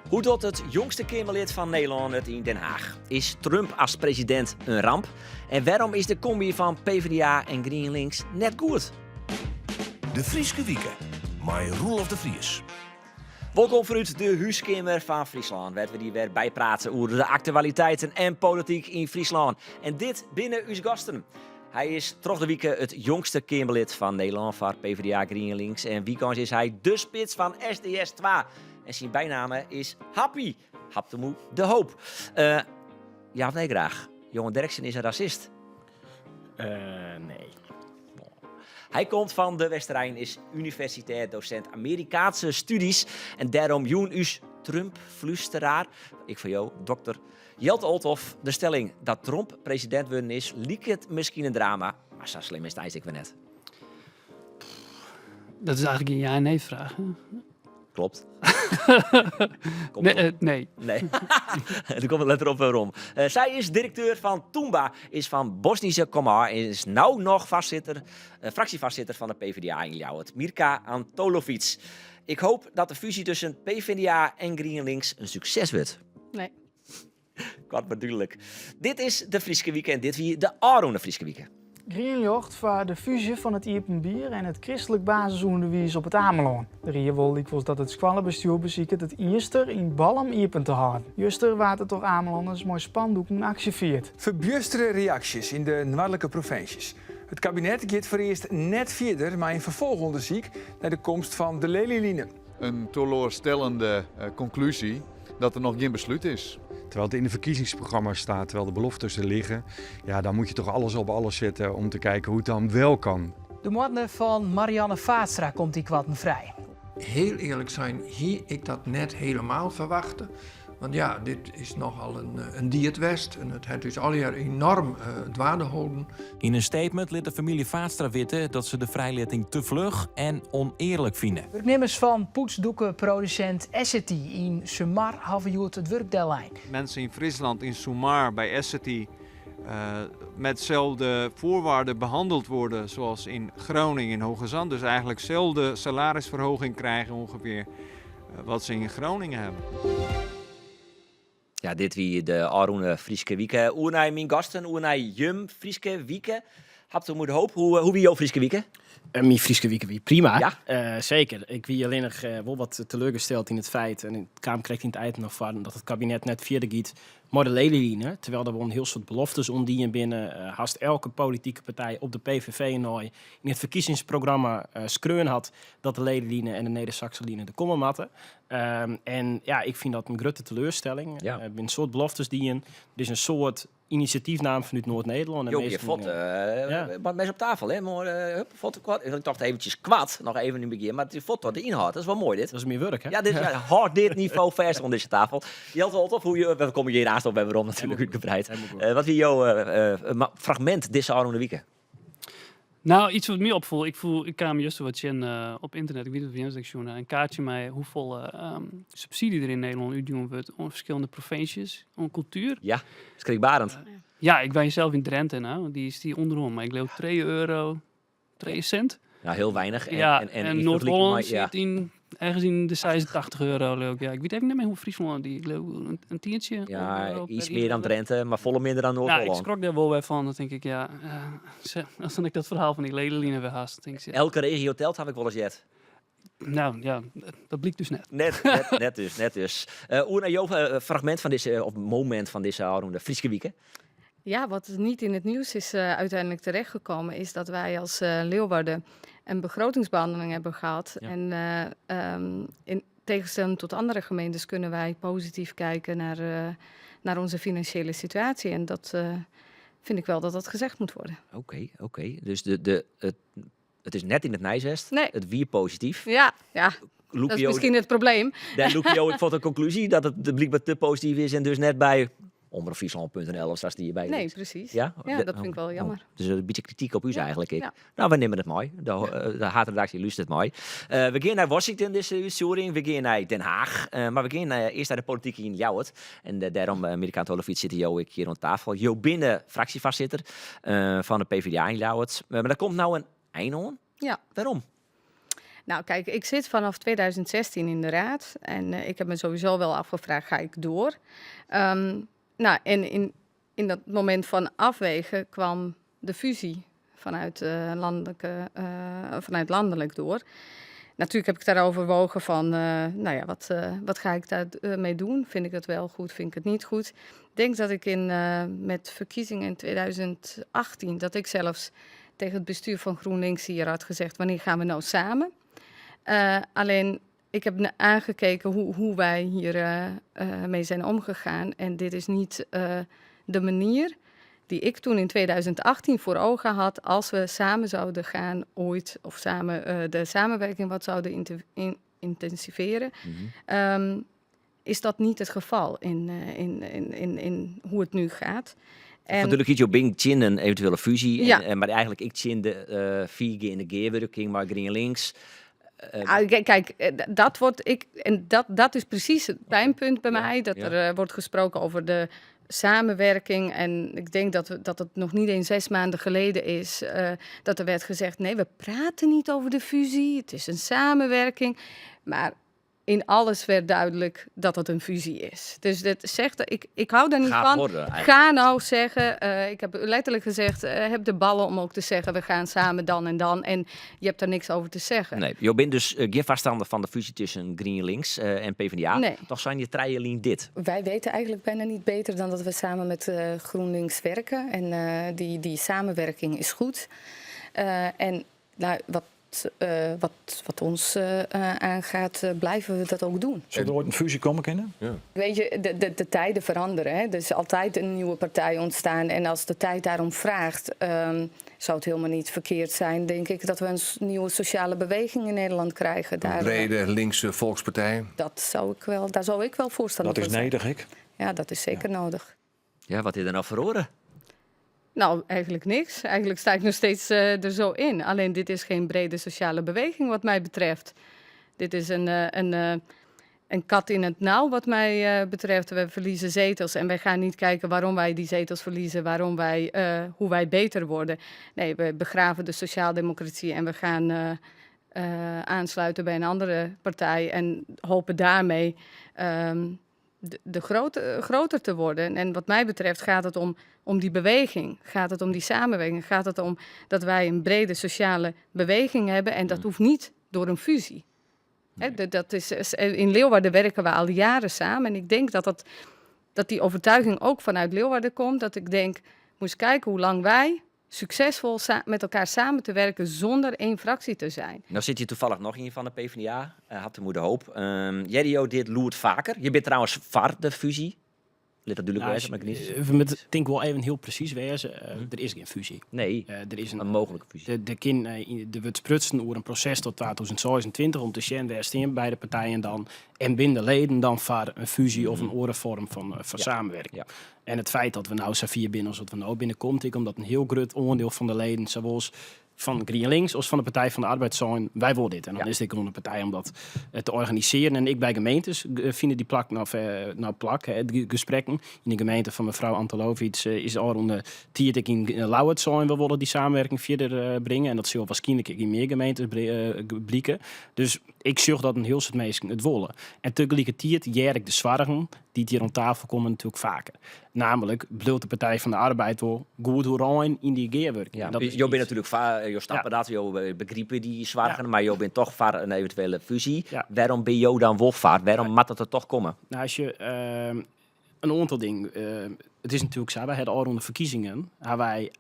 Hoe doet het jongste Kamerlid van Nederland het in Den Haag? Is Trump als president een ramp? En waarom is de combi van PvdA en GroenLinks net goed? De Frieske Wieken, met Roelof de Vries. Welkom vanuit de huiskamer van Friesland, waar we die weer bijpraten over de actualiteiten en politiek in Friesland. En dit binnen uw gasten. Hij is toch de week het jongste Kamerlid van Nederland van PvdA GroenLinks. En weekends is hij de spits van SDS 2. En zijn bijnaam is Happy. Haptemoe de Hoop. Ja of nee graag? Johan Derksen is een racist. Nee. Hij komt van de Westerijn, is universitair docent Amerikaanse studies. En daarom joen us Trump-fluisteraar. Ik van jou, dokter Jelte Olthoff. De stelling dat Trump president worden is, liek het misschien een drama. Maar zo slim is het eigenlijk weer net. Dat is eigenlijk een ja- en nee-vraag. Klopt. Nee. Nee. Nee. Er komt het letter op waarom. Zij is directeur van Toomba, is van Bosnische Komar en is nou nog fractievoorzitter van de PvdA in Ljouwert. Mirka Antolovic. Ik hoop dat de fusie tussen PvdA en GroenLinks een succes wordt. Nee. Kort maar duidelijk. Dit is de Frieske Wieken en dit wie de Aroene Frieske Wieken. Grienjocht voor de fusie van het Iepenbier en het christelijk basisonderwijs op het Ameland. De Rie wilde ik dat het squallenbestuur beziekt het Easter in Balm Iepen te houden. Juster waard het toch Amelanders mooi spandoeken actieveert. Verbustere reacties in de noordelijke provincies. Het kabinet gaat voor eerst net verder, maar een vervolgonderzoek naar de komst van de Lelyline. Een teleurstellende conclusie dat er nog geen besluit is. Terwijl het in de verkiezingsprogramma staat, terwijl de beloftes er liggen, ja, dan moet je toch alles op alles zetten om te kijken hoe het dan wel kan. De moord van Marianne Vaatstra komt die kwatten vrij. Heel eerlijk zijn, hier ik dat net helemaal verwachten. Want ja, dit is nogal een dieetwest en het heeft dus al jaar enorm dwaande houden. In een statement liet de familie Vaatstra weten dat ze de vrijlating te vlug en oneerlijk vinden. Werknemers van poetsdoekenproducent Essity in Sumar hebben het werkdeadline. Mensen in Friesland, in Sumar, bij Essity, met dezelfde voorwaarden behandeld worden zoals in Groningen, in Hoge Zand. Dus eigenlijk dezelfde salarisverhoging krijgen ongeveer wat ze in Groningen hebben. Ja, dit wie de Aroene Frieske Wieken. Oernij mijn gasten, oernij jum Frieske Wieken. Habt u moed hoop. Hoe wie jouw Frieske Wieken? Mijn Frieske Wieken wie prima. Ja? Zeker. Ik wie alleen nog wel wat teleurgesteld in het feit. En het Kamer kreeg in het eind nog van dat het kabinet net verder gaat met de ledenlijnen. Terwijl er wel een heel soort beloftes ondien binnen. Haast elke politieke partij op de PVV in het verkiezingsprogramma skreun had dat de ledenlijnen en de Neder-Saxe-lijnen de komen matten. En ja, ik vind dat een grote teleurstelling. Ja. Er een soort beloftes die er is een soort initiatiefnaam vanuit Noord-Nederland. Jo, je fot, wat mensen op tafel, hè? Maar fot kwad. Ik dacht eventjes kwad, nog even in het begin, maar het fot tot de inhoud. Dat is wel mooi dit. Dat is meer werk, hè? Ja, dit is hard dit niveau vers onder deze tafel. Jelte Olthoff, we komen hier naast op, we hebben Ron natuurlijk uitgebreid. Wat wie jouw fragment deze Aroene Wieken? Nou, iets wat mij opvoel. Ik kwam juist wat zien op internet. Ik weet het niet of een kaartje met hoeveel subsidie er in Nederland uitgedeeld wordt aan verschillende provincies, aan cultuur. Ja, schrikbarend. Ja, ik ben zelf in Drenthe, nou. Die is die onderom, maar ik geloof 3 euro, 3 cent. Ja, heel weinig. En Noord-Holland zit in ergens in de 86 euro. Ja, ik weet even niet meer hoe Friesland die, ik geloof een tientje. Ja, iets meer dan Drenthe, maar volle minder dan Noord-Holland. Ja, ik schrok daar wel weer van. Dan denk ik, ja, als dan ik dat verhaal van die ledenlijnen weer haast. Denk ik, ja. Elke regio telt, heb ik wel eens jet. Nou ja, dat blijkt dus net. Net dus. Oer, jouw fragment van deze, of moment van deze Aroene Frieske Wieken. Ja, wat niet in het nieuws is uiteindelijk terechtgekomen, is dat wij als Leeuwarden een begrotingsbehandeling hebben gehad. Ja. En in tegenstelling tot andere gemeentes kunnen wij positief kijken naar onze financiële situatie. En dat vind ik wel dat dat gezegd moet worden. Oké. Dus het is net in het nijzest. Nee. Het wie positief. Ja. Dat is misschien het probleem. Dan Loepio, ik vond de conclusie dat het blijkbaar te positief is en dus net bij omroepfriesland.nl of zoals die hierbij Nee, ligt. precies. Ja, dat vind ik wel jammer. Dus een beetje kritiek op u eigenlijk. Ja. Nou, we nemen het mooi. De haatredactie luistert het mooi. We gaan naar Washington deze uitzending. We gaan naar Den Haag. Maar we gaan eerst naar de politiek in Ljouwert. En daarom, Mirka Antolovic, zit hier aan tafel. Jo binnen fractievoorzitter van de PvdA in Ljouwert. Maar daar komt nou een einde aan. Ja. Waarom? Nou, kijk, ik zit vanaf 2016 in de raad en ik heb me sowieso wel afgevraagd, ga ik door? Nou, en in dat moment van afwegen kwam de fusie vanuit landelijk door. Natuurlijk heb ik daarover overwogen van, wat ga ik daarmee doen? Vind ik het wel goed, vind ik het niet goed? Ik denk dat ik met verkiezingen in 2018, dat ik zelfs tegen het bestuur van GroenLinks hier had gezegd, wanneer gaan we nou samen? Alleen, ik heb aangekeken hoe wij hier mee zijn omgegaan. En dit is niet de manier die ik toen in 2018 voor ogen had, als we samen zouden gaan ooit, of samen de samenwerking wat zouden intensiveren, is dat niet het geval in hoe het nu gaat. En natuurlijk iets op Bing Chin een eventuele fusie, Ja. maar eigenlijk ik Chin de 4G in de geerwerking, maar GroenLinks. Kijk, dat is precies het pijnpunt bij mij, dat er wordt gesproken over de samenwerking. En ik denk dat het nog niet eens 6 maanden geleden is dat er werd gezegd, nee, we praten niet over de fusie, het is een samenwerking. Maar in alles werd duidelijk dat het een fusie is. Dus dat zegt, ik hou daar niet van. Ga nou zeggen, ik heb letterlijk gezegd, heb de ballen om ook te zeggen, we gaan samen dan en dan. En je hebt daar niks over te zeggen. Nee, je bent dus geen voorstander van de fusie tussen GroenLinks en PvdA. Nee. Toch zijn je trijalien dit. Wij weten eigenlijk bijna niet beter dan dat we samen met GroenLinks werken. En die samenwerking is goed. En nou, wat ons aangaat, blijven we dat ook doen. Zal er ooit een fusie komen kunnen? Ja. Weet je, de tijden veranderen. Hè? Er is altijd een nieuwe partij ontstaan. En als de tijd daarom vraagt, zou het helemaal niet verkeerd zijn, denk ik, dat we een nieuwe sociale beweging in Nederland krijgen. Een brede linkse volkspartij. Daar zou ik wel voorstander Dat van is zijn. nodig, ik. Ja, dat is zeker nodig. Ja, wat is er nou verloren? Nou, eigenlijk niks. Eigenlijk sta ik nog steeds er zo in. Alleen dit is geen brede sociale beweging wat mij betreft. Dit is een kat in het nauw wat mij betreft. We verliezen zetels en wij gaan niet kijken waarom wij die zetels verliezen, hoe wij beter worden. Nee, we begraven de sociaaldemocratie en we gaan aansluiten bij een andere partij en hopen daarmee groter te worden. En wat mij betreft gaat het om die beweging, gaat het om die samenwerking, gaat het om dat wij een brede sociale beweging hebben en dat hoeft niet door een fusie. Nee. In Leeuwarden werken we al jaren samen en ik denk dat die overtuiging ook vanuit Leeuwarden komt, dat ik denk, moest kijken hoe lang wij succesvol met elkaar samen te werken zonder één fractie te zijn. Nou zit je toevallig nog in van de PvdA, had de moeder hoop. Jerrio, dit loert vaker. Je bent trouwens voor de fusie. Let dat duidelijk wijzen, maar ik niet. We moeten denk wel even heel precies wezen. Er is geen fusie. Nee, er is een mogelijke fusie. Er wordt sprutsen over een proces tot 2026 om te zien waar staan beide partijen dan en binnen leden dan voor een fusie of een andere vorm van samenwerking. Ja. En het feit dat we nou Safir binnen als wat we nou binnenkomt, ik omdat een heel groot onderdeel van de leden, zoals van GroenLinks als van de Partij van de Arbeid zijn, wij willen dit. En dan is dit gewoon een partij om dat te organiseren. En ik bij gemeentes vinden die plak het gesprekken. In de gemeente van mevrouw Antelovic is al een tiertek in Lauwert zijn. We willen die samenwerking verder brengen. En dat zal waarschijnlijk in meer gemeentes blikken. Dus ik zorg dat een heel soort mensen het willen. En tegelijkertijd jerk de zwargen die hier aan tafel komen natuurlijk vaker. Namelijk, bedoelt de Partij van de Arbeid wel goed hoe in die geerwerking. Ja, je bent natuurlijk je stappen dat, je begrijpen die zwargen, maar je bent toch voor een eventuele fusie. Ja. Waarom ben je dan wel voor? Waarom moet dat er toch komen? Nou, als je een aantal dingen. Het is natuurlijk zo, wij hebben al rond de verkiezingen, hebben wij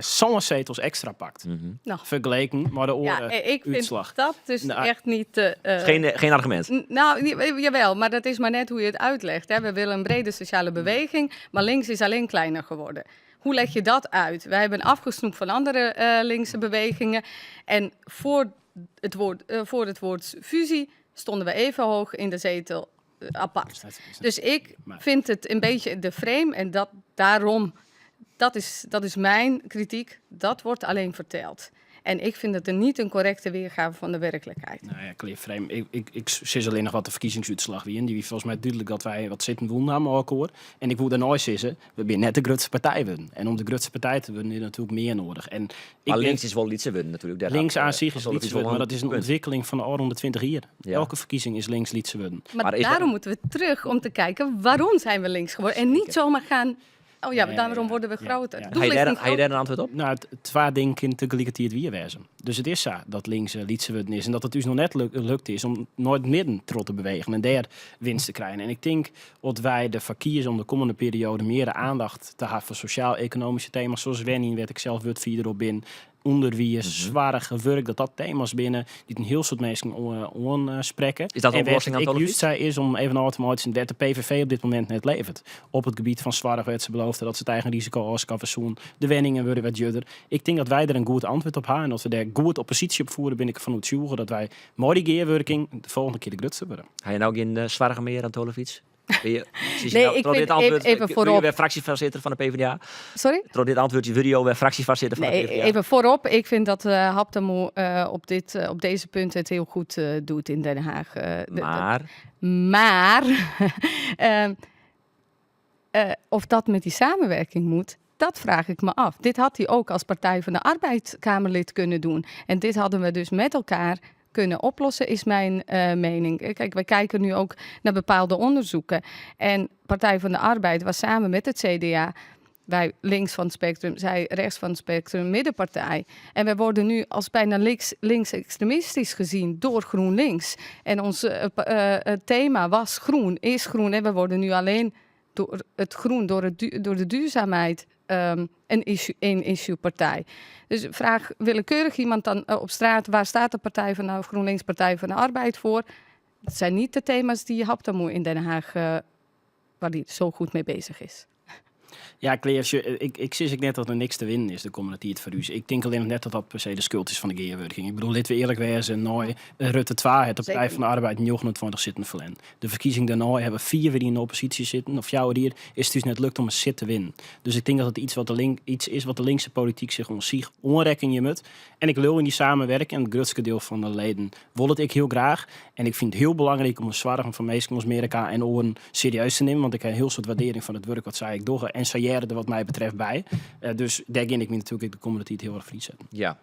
zo'n zetels extra pakt. Nou. Vergeleken maar de uitslag. Vind dat dus echt niet... Geen argument? Nou, jawel, maar dat is maar net hoe je het uitlegt. Hè. We willen een brede sociale beweging, maar links is alleen kleiner geworden. Hoe leg je dat uit? Wij hebben afgesnoept van andere linkse bewegingen. En voor het woord fusie stonden we even hoog in de zetel apart. Dus ik vind het een beetje de frame en daarom... Dat is mijn kritiek. Dat wordt alleen verteld. En ik vind het er niet een correcte weergave van de werkelijkheid. Nou ja, clear frame. Ik zie alleen nog wat de verkiezingsuitslag weer. Die was volgens mij duidelijk dat wij wat zitten wonnen aan elkaar. En ik wil daarna zeggen, we zijn net de grootste partij worden. En om de grootste partij te worden is natuurlijk meer nodig. En maar links is wel iets te winnen natuurlijk. Links aan zich is iets worden, maar dat is een ontwikkeling van de oude 20 jaar. Ja. Elke verkiezing is links iets te worden. Maar daarom moeten we terug om te kijken waarom zijn we links geworden. En niet zomaar gaan, oh ja, daarom worden we groter. Heb je daar een antwoord op? Nou, het twee dingen kunnen tegelijkertijd weer wezen. Dus het is zo dat links lietse worden is. En dat het dus nog net lukt is om nooit midden trots te bewegen en daar winst te krijgen. En ik denk dat wij de verkiezers om de komende periode meer aandacht te hebben voor sociaal-economische thema's. Zoals Wenning, werd ik zelf wat verder op bin. Onderwijs, zware gewerk, dat thema's binnen die een heel soort mensen aanspreken. Is dat een oplossing aan het het juist zei is om even automatisch dat de PVV op dit moment net levert. Op het gebied van zware werd ze beloofd dat ze het eigen risico afschaffen zoen. De wenningen worden wat judder. Ik denk dat wij er een goed antwoord op hebben en dat we daar goed oppositie op voeren ben ik van het zoeken dat wij mooi die geerwerking de volgende keer de grootste worden. Ga je nou geen zwaar meer aan Tolovic? Nee, ik vind even voorop. Weer fractievoorzitter van de PvdA. Sorry? Door dit antwoordje video weer fractievoorzitter van de PvdA. Even voorop. Ik vind dat Haptamo op deze punten het heel goed doet in Den Haag. Maar of dat met die samenwerking moet, dat vraag ik me af. Dit had hij ook als Partij van de Arbeid Kamerlid kunnen doen. En dit hadden we dus met elkaar kunnen oplossen, is mijn mening. Kijk, wij kijken nu ook naar bepaalde onderzoeken. En Partij van de Arbeid was samen met het CDA, wij links van het spectrum, zij rechts van het spectrum, middenpartij. En we worden nu als bijna links-extremistisch gezien door GroenLinks. En ons thema was groen, is groen. En we worden nu alleen door het groen, door de duurzaamheid, een issue-partij. Dus vraag willekeurig iemand dan op straat, waar staat de Partij van de GroenLinks Partij van de Arbeid voor? Dat zijn niet de thema's die Haptamo in Den Haag, waar die zo goed mee bezig is. Ja, ik zie net dat er niks te winnen is de komende tijd voor u. Ik denk alleen nog net dat dat per se de schuld is van de geerwerking. Ik bedoel, dit we eerlijk wezen, nooit Rutte 2 het de Partij van de Arbeid 29 zitten verlen. De verkiezing daarna hebben 4 weer in de oppositie zitten, of jou hier, is het dus net lukt om een zit te winnen. Dus ik denk dat het iets is wat de linkse politiek zich om zich onrekken je moet. En ik wil in die samenwerking, en het grootste deel van de leden wil het ik heel graag. En ik vind het heel belangrijk om een zwaar van meesten als Amerika en Oren serieus te nemen, want ik heb een heel soort waardering van het werk wat zij ik doe. En zij er wat mij betreft bij. Dus daar ging ik me natuurlijk de komende tijd heel erg vriend zetten. Ja.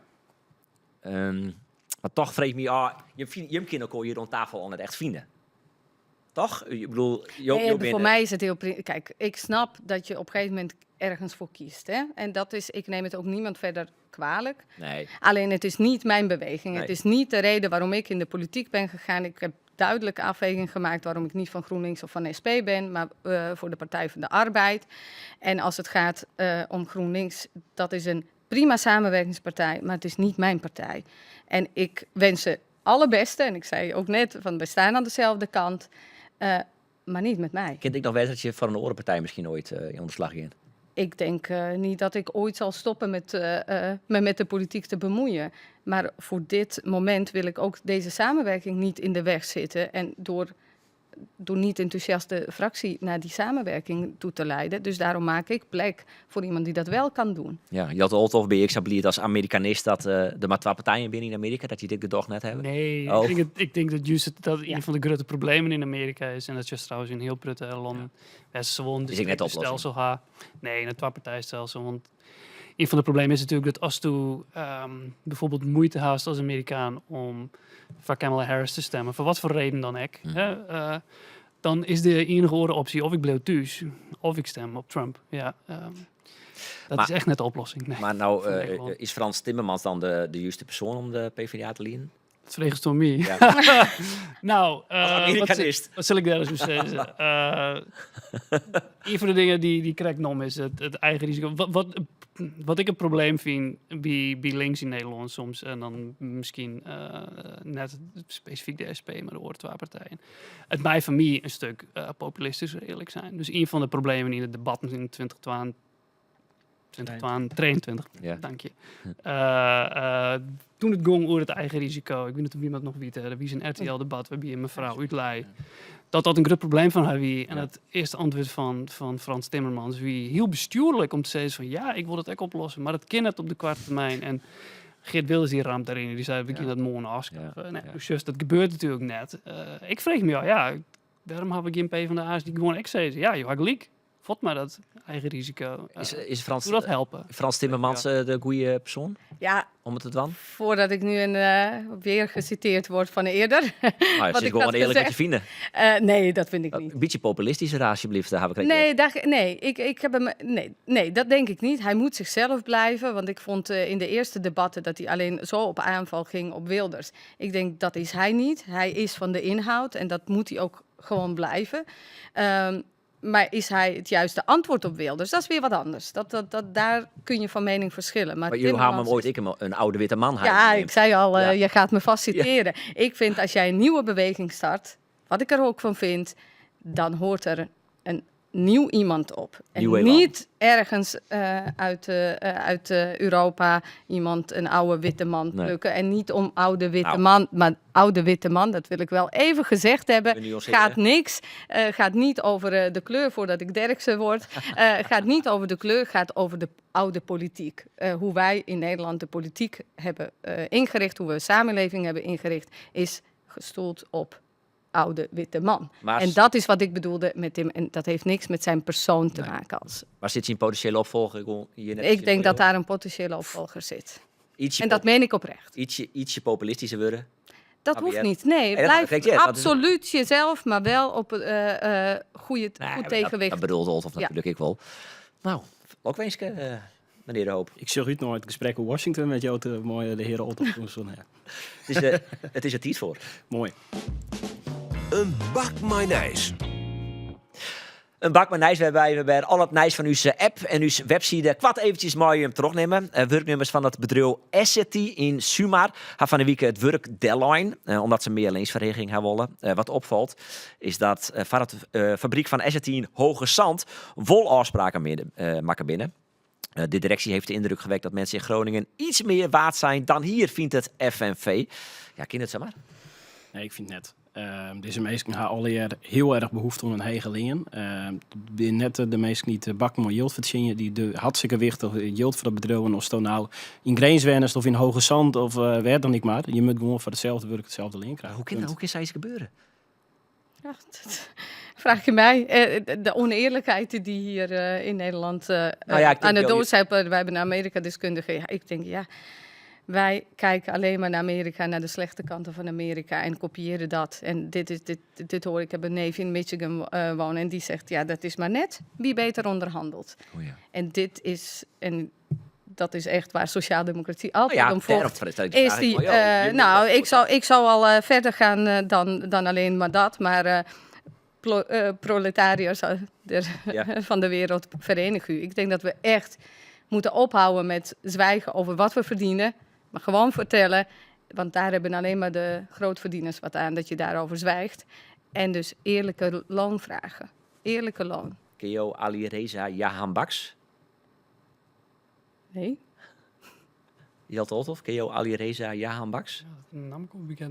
Maar toch vreeg me, je kind ook al hier rond tafel al net echt vrienden. Toch? Ik bedoel, voor mij is het heel... Kijk, ik snap dat je op een gegeven moment ergens voor kiest. Hè? En dat is, ik neem het ook niemand verder kwalijk. Nee. Alleen het is niet mijn beweging. Nee. Het is niet de reden waarom ik in de politiek ben gegaan. Ik heb duidelijke afweging gemaakt waarom ik niet van GroenLinks of van SP ben, maar voor de Partij van de Arbeid. En als het gaat om GroenLinks, dat is een prima samenwerkingspartij, maar het is niet mijn partij. En ik wens ze alle beste, en ik zei ook net, van we staan aan dezelfde kant, maar niet met mij. Kent ik nog wel dat je van een orenpartij misschien ooit in onderslag ging? Ik denk niet dat ik ooit zal stoppen me met de politiek te bemoeien. Maar voor dit moment wil ik ook deze samenwerking niet in de weg zitten. En door niet enthousiast de fractie naar die samenwerking toe te leiden. Dus daarom maak ik plek voor iemand die dat wel kan doen. Ja, je had altijd of bij ik als Amerikanist dat er maar 2 partijen binnen in Amerika, dat je dit gedocht net hebben? Nee, ik denk dat juist dat een van de grote problemen in Amerika is. En dat is trouwens in heel Prutte Londen. Westen won, dus ik net stelsel ga. Nee, een 2-partijstelsel. Want een van de problemen is natuurlijk dat als je bijvoorbeeld moeite haast als Amerikaan om voor Kamala Harris te stemmen, voor wat voor reden dan ook, dan is de enige optie of ik blijf thuis of ik stem op Trump. Ja, dat is echt net de oplossing. Nee, maar nou is Frans Timmermans dan de juiste persoon om de PvdA te leiden? Het vrees door mij. Ja. Nou, wat zal ik daar eens zeggen? Een van de dingen die correct nom is het eigen risico. Wat ik een probleem vind bij links in Nederland soms, en dan misschien net specifiek de SP, maar de twee partijen. Het mij van mij een stuk populistisch eerlijk zijn. Dus een van de problemen in het debat in 2023, dank je. Toen het ging over het eigen risico, ik weet niet of iemand nog weet, er was een RTL-debat waarbij mevrouw uitlei dat een groot probleem van haar wie. En het eerste antwoord van Frans Timmermans wie heel bestuurlijk om te zeggen van ja, ik wil het ook oplossen, maar het kan net op de korte termijn. En Geert Wilders die ramt daarin. Die zei, we kunnen dat morgen afschaffen. Nee, dus dat gebeurt natuurlijk net. Ik vreeg me waarom heb ik geen PvdA's die gewoon zeggen? Ja, je hebt gelijk. Vot maar dat eigen risico. Is Frans, doe dat helpen. Frans Timmermans de goede persoon Ja, om het te doen? voordat ik nu weer geciteerd word van eerder. Maar je zit gewoon eerlijk wat je vinden. Nee, dat vind ik niet. Een beetje populistisch raar, alsjeblieft. Daar heb ik Ik heb hem, nee, dat denk ik niet. Hij moet zichzelf blijven. Want ik vond in de eerste debatten dat hij alleen zo op aanval ging op Wilders. Ik denk, dat is hij niet. Hij is van de inhoud en dat moet hij ook gewoon blijven. Maar is hij het juiste antwoord op Wilders? Dat is weer wat anders. Daar kun je van mening verschillen. Maar jullie hebben hem ooit een oude witte man. Ja, ik zei al, je gaat me vast citeren. Ja. Ik vind, als jij een nieuwe beweging start, wat ik er ook van vind, dan hoort er een nieuw iemand op. En niet ergens uit Europa iemand een oude witte man plukken. En niet om oude witte man, maar oude witte man, dat wil ik wel even gezegd hebben, gaat niks. Gaat niet over de kleur voordat ik Derksen word. Gaat niet over de kleur, gaat over de oude politiek. Hoe wij in Nederland de politiek hebben ingericht, hoe we de samenleving hebben ingericht, is gestoeld op oude witte man. Maar en dat is wat ik bedoelde met hem. En dat heeft niks met zijn persoon te maken. Maar zit hij een potentiële opvolger? Ik denk dat daar een potentiële opvolger zit. En dat meen ik oprecht. Ietsje populistischer worden? Dat hoeft niet. Nee, blijf absoluut jezelf, maar wel op goed tegenwicht. Dat bedoelde Olthoff natuurlijk ik wel. Nou, ook wenske, meneer De Hoop. Ik zag u nog het gesprek in Washington met jou, de heren Olthoff. Het is er tijd voor. Mooi. Een bak majonijs. Een bak majonijs. We hebben al het nijs van uw app en uw website kwart eventjes mooi terugnemen. Werknummers van het bedrijf Essity in Sumar. Had van de week het werk deadline, omdat ze meer leensverregeling hebben willen. Wat opvalt is dat van de fabriek van Essity in Hoge Zand wol afspraken maken binnen. De directie heeft de indruk gewekt dat mensen in Groningen iets meer waard zijn dan hier, vindt het FNV. Ja, kind het zo maar. Nee, ik vind het net. Deze mensen hebben al heel erg behoefte aan een hege leen. Net de mensen niet bakken maar yield verdienen, die de hartstikke wichtig yield voor het bedrijf. Of het nou in Greenswenners of in Hoge Zand of waar dan niet maar. Je moet gewoon voor hetzelfde werk hetzelfde leen krijgen. Hoe kan zoiets gebeuren? Ja, dat vraag je mij. De oneerlijkheid die hier in Nederland aan de doos zijn. Wij hebben een Amerika-deskundige. Ja, ik denk, wij kijken alleen maar naar Amerika, naar de slechte kanten van Amerika en kopiëren dat. En dit hoor ik heb een neef in Michigan wonen en die zegt, dat is maar net wie beter onderhandelt. Oh ja. En dat is echt waar sociaaldemocratie altijd om vocht. Ik zou al verder gaan dan alleen maar dat, maar proletariërs van de wereld verenig u. Ik denk dat we echt moeten ophouden met zwijgen over wat we verdienen. Maar gewoon vertellen, want daar hebben alleen maar de grootverdieners wat aan, dat je daarover zwijgt. En dus eerlijke loon vragen. Eerlijke loon. Ken je Alireza Jahanbakhsh? Nee. Jelte Olthoff, ken je Alireza Jahanbakhsh?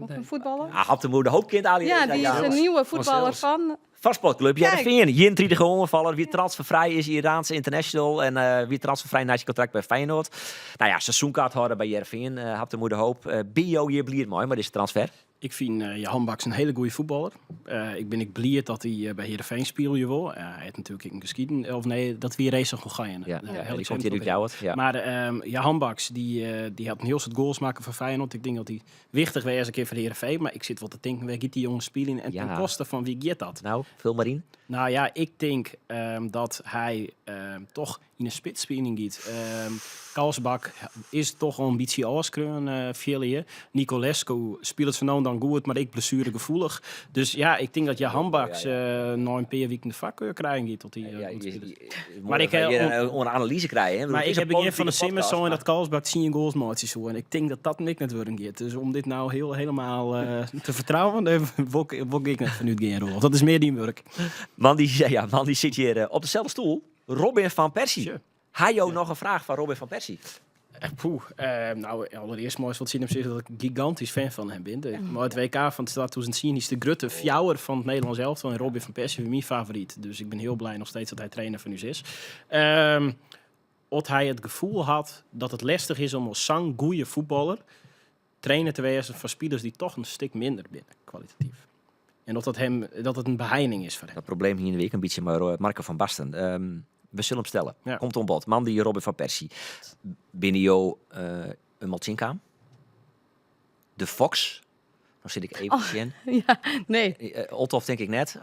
Ook een voetballer? Had de moeder hoopkind Alireza. Ja, die is een nieuwe voetballer van Vastsportclub Heerenveen. Hier een 30 ongevallen. Wie transfervrij is Iraanse international. En wie transfervrij na zijn contract bij Feyenoord. Nou ja, seizoenkaart houden bij Heerenveen. Had de moeder hoop. Bio hier bliert mooi, maar dit is transfer. Ik vind Jahanbakhsh een hele goede voetballer. Ik ben blij dat hij bij Heerenveen speelde wil. Hij heeft natuurlijk een geschiedenis, of nee, dat we hier race nog gaan. Ja, die komt hier uit jou. Ja. Maar Jahanbakhsh die had een heel soort goals maken voor Feyenoord. Ik denk dat hij wichtig was een keer voor Heerenveen. Maar ik zit wel te denken, waar gaat die jongen spelen en ten koste van wie gaat dat? Nou, vul maar in. Nou ja, ik denk dat hij toch in een spitsspeling gaat. Kalsbak is toch een beetje afskreun veel hier. Nicolescu speelt het van dan goed, maar ik blessuregevoelig. Dus ja, ik denk dat Jahanbakhsh nog een paar weken de vakkeur krijgen tot maar ik een analyse krijgen. Maar ik heb hier van de Simmers zo en dat Kalsbak 10 goals maakt zo en ik denk dat dat niet net worden gaat. Dus om dit nou helemaal te vertrouwen, word ik net vanuit geen rol. Dat is meer die werk. Man die zit hier op dezelfde stoel. Robin van Persie. Had je nog een vraag van Robin van Persie? Nou, allereerst mooi wat zien op zich dat ik een gigantisch fan van hem ben. Maar het WK van 2010 is de grote fjouwer van het Nederlands elftal. En Robin van Persie is mijn favoriet. Dus ik ben heel blij nog steeds dat hij trainer van u is. of hij het gevoel had dat het lastig is om als zo'n goede voetballer trainer te wezen van spelers die toch een stuk minder binnen, kwalitatief. En dat het een beheining is voor hem. Dat probleem hier in de week een beetje, maar Marco van Basten. We zullen hem stellen. Ja. Komt om bod. Man die Robin van Persie. Binnen jou een Malchinka. De Fox. Dan zit ik even in. Ja, nee. Ottof denk ik net.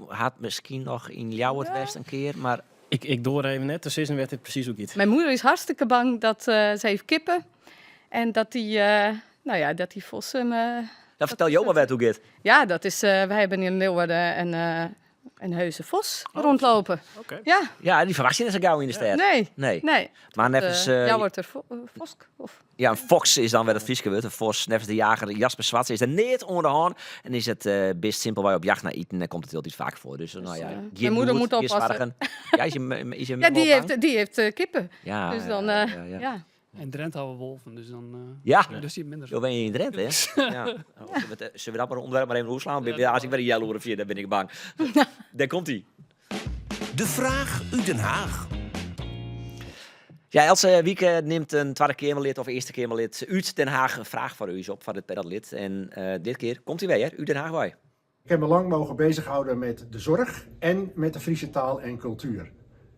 Had misschien nog in jou het West een keer, maar... Ik door even net, dus werd het precies ook iets. Mijn moeder is hartstikke bang dat ze heeft kippen. En dat die Vos hem... Dan vertel je ook maar wat hoe gaat. Ja, dat is... wij hebben in Leeuwarden een heuse vos rondlopen. Okay. Ja. Ja, die verwacht je net zo gauw in de stad. Nee. Maar nevens... jou wordt er Vosk? Of? Ja, een fox is dan weer het Frieske woord. Een vos, nevens de jager Jasper Zwarts is er niet onder de hand. En is het best simpel waar je op jacht naar eten. En komt het heel iets vaak voor. Dus nou ja, mijn moeder moet oppassen. Ja, die heeft kippen. Ja, dus dan, ja. En Drenthe houden wolven, dus dan dus die minder. Zo ben je in Drenthe, hè? Ja. Zullen we dat maar onderwerp maar even losslaan? Als ik weer een jaloeren vier, dan ben ik bang. Daar komt hij. De vraag uit Den Haag. Ja, Else Wieke neemt een tweede Kamerlid of eerste Kamerlid uit Den Haag een vraag voor u op van het pedalid. En dit keer komt hij weer, uit Den Haag bij. Ik heb me lang mogen bezighouden met de zorg en met de Friese taal en cultuur.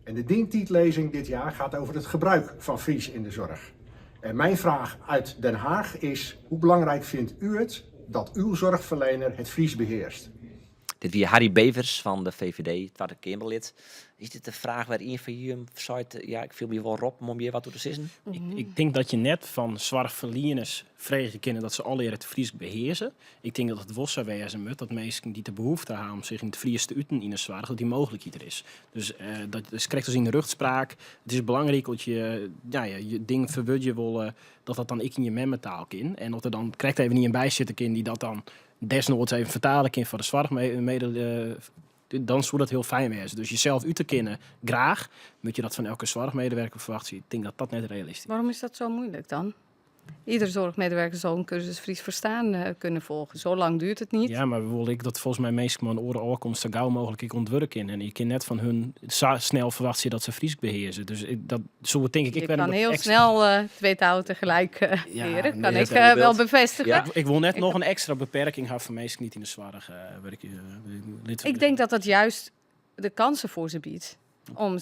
En de dienstietlezing dit jaar gaat over het gebruik van Fries in de zorg. En mijn vraag uit Den Haag is: hoe belangrijk vindt u het dat uw zorgverlener het Fries beheerst? Dit weer Harry Bevers van de VVD, tweede Kamerlid. Is dit de vraag waar een van jullie zei, ja, ik viel me wel Rob om je wat toe te zeggen? Ik denk dat je net van zwartverlieners vregen kunnen dat ze al het Fries beheersen. Ik denk dat het wel zou wezen moet dat mensen die de behoefte hebben om zich in het Fries te uiten in een zwaar, dat die mogelijkheid er is. Dus dat is correct als in de rugspraak. Het is belangrijk dat je ding verwudje wil dat dan ik in je memmetaal kan. En dat er dan krijgt even niet een bijzitter kind die dat dan desnoods even vertalen kind voor de zwart dan zou dat heel fijn wezen. Dus jezelf uit te kennen, graag, moet je dat van elke zorgmedewerker verwachten. Ik denk dat dat net realistisch is. Waarom is dat zo moeilijk dan? Ieder zorgmedewerker zal een cursus Fries verstaan kunnen volgen. Zo lang duurt het niet. Ja, maar wil ik dat volgens mij meestal mijn oren oorkomst zo gauw mogelijk ik ontwerken. En je kan net van hun snel verwachten dat ze Fries beheersen. Dus zo denk ik. Je kan heel snel twee talen tegelijk leren. Kan ik wel bevestigen. Ja. Ik wil net nog een extra beperking hebben voor mensen niet in de zorg werken. Ik denk dat dat juist de kansen voor ze biedt om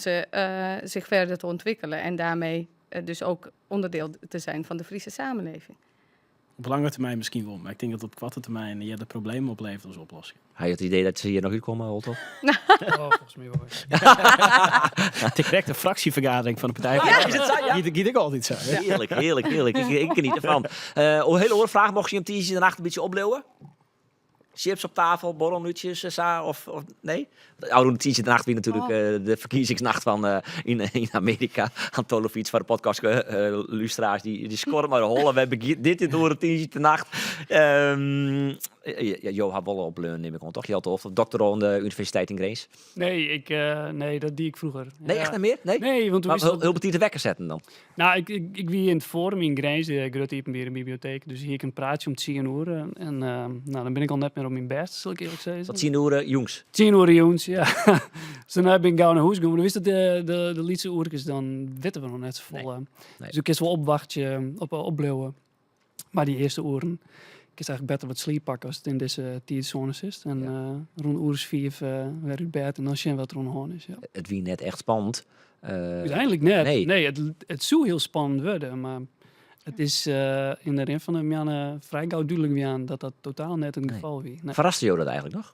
zich verder te ontwikkelen en daarmee dus ook onderdeel te zijn van de Friese samenleving. Op lange termijn misschien wel, maar ik denk dat op korte termijn je de problemen oplevert als oplossing. Hij had het idee dat ze hier nog uitkomen, Otto? Volgens mij wel. Direct een fractievergadering van de partij. Ja, is het zo? Ja. Giet ik altijd zo. Heerlijk. Ik geniet ervan. Een hele oorvraag, mocht je hem tijdens de nacht een beetje opleeuwen? Chips op tafel, borrelnutjes, of nee? Oude tijdje de nacht weer natuurlijk de verkiezingsnacht van in Amerika. Aan Tolofiets van de podcast lustra's die scoren maar hollen. We hebben dit door het tijdje de nacht. Jo had wel op neem ik aan, toch? Je had of doctor aan de Universiteit in Grace? Nee, dat die ik vroeger. Nee, echt niet meer? Nee, want maar heel betiet de wekker zetten dan? Nou, ik wie in het forum in Grace, de grote Iepenbeer bibliotheek. Dus hier ik een praatje om 10 uur. En dan ben ik al net meer op mijn best, zal ik eerlijk zeggen. Dat 10 uur jongs? 10 uur jongs, ja. Dus dan ben ik gauw naar huis gegaan. Maar dan wist dat de liedse oertjes, dan weten we nog net zo vol. Nee. Dus ik is wel opbouwen. Maar die eerste uren, ik is eigenlijk beter wat sleep pakken als het in deze tijdzone is. En rond uur 4 weer uit bed en dan zien wat er rond is. Ja. Het wie net echt spannend. Uiteindelijk net. Nee, het zou heel spannend worden, maar het is in de rin van de jaren vrij gauw duidelijk aan dat totaal net het geval was. Nee. Verraste je dat eigenlijk nog?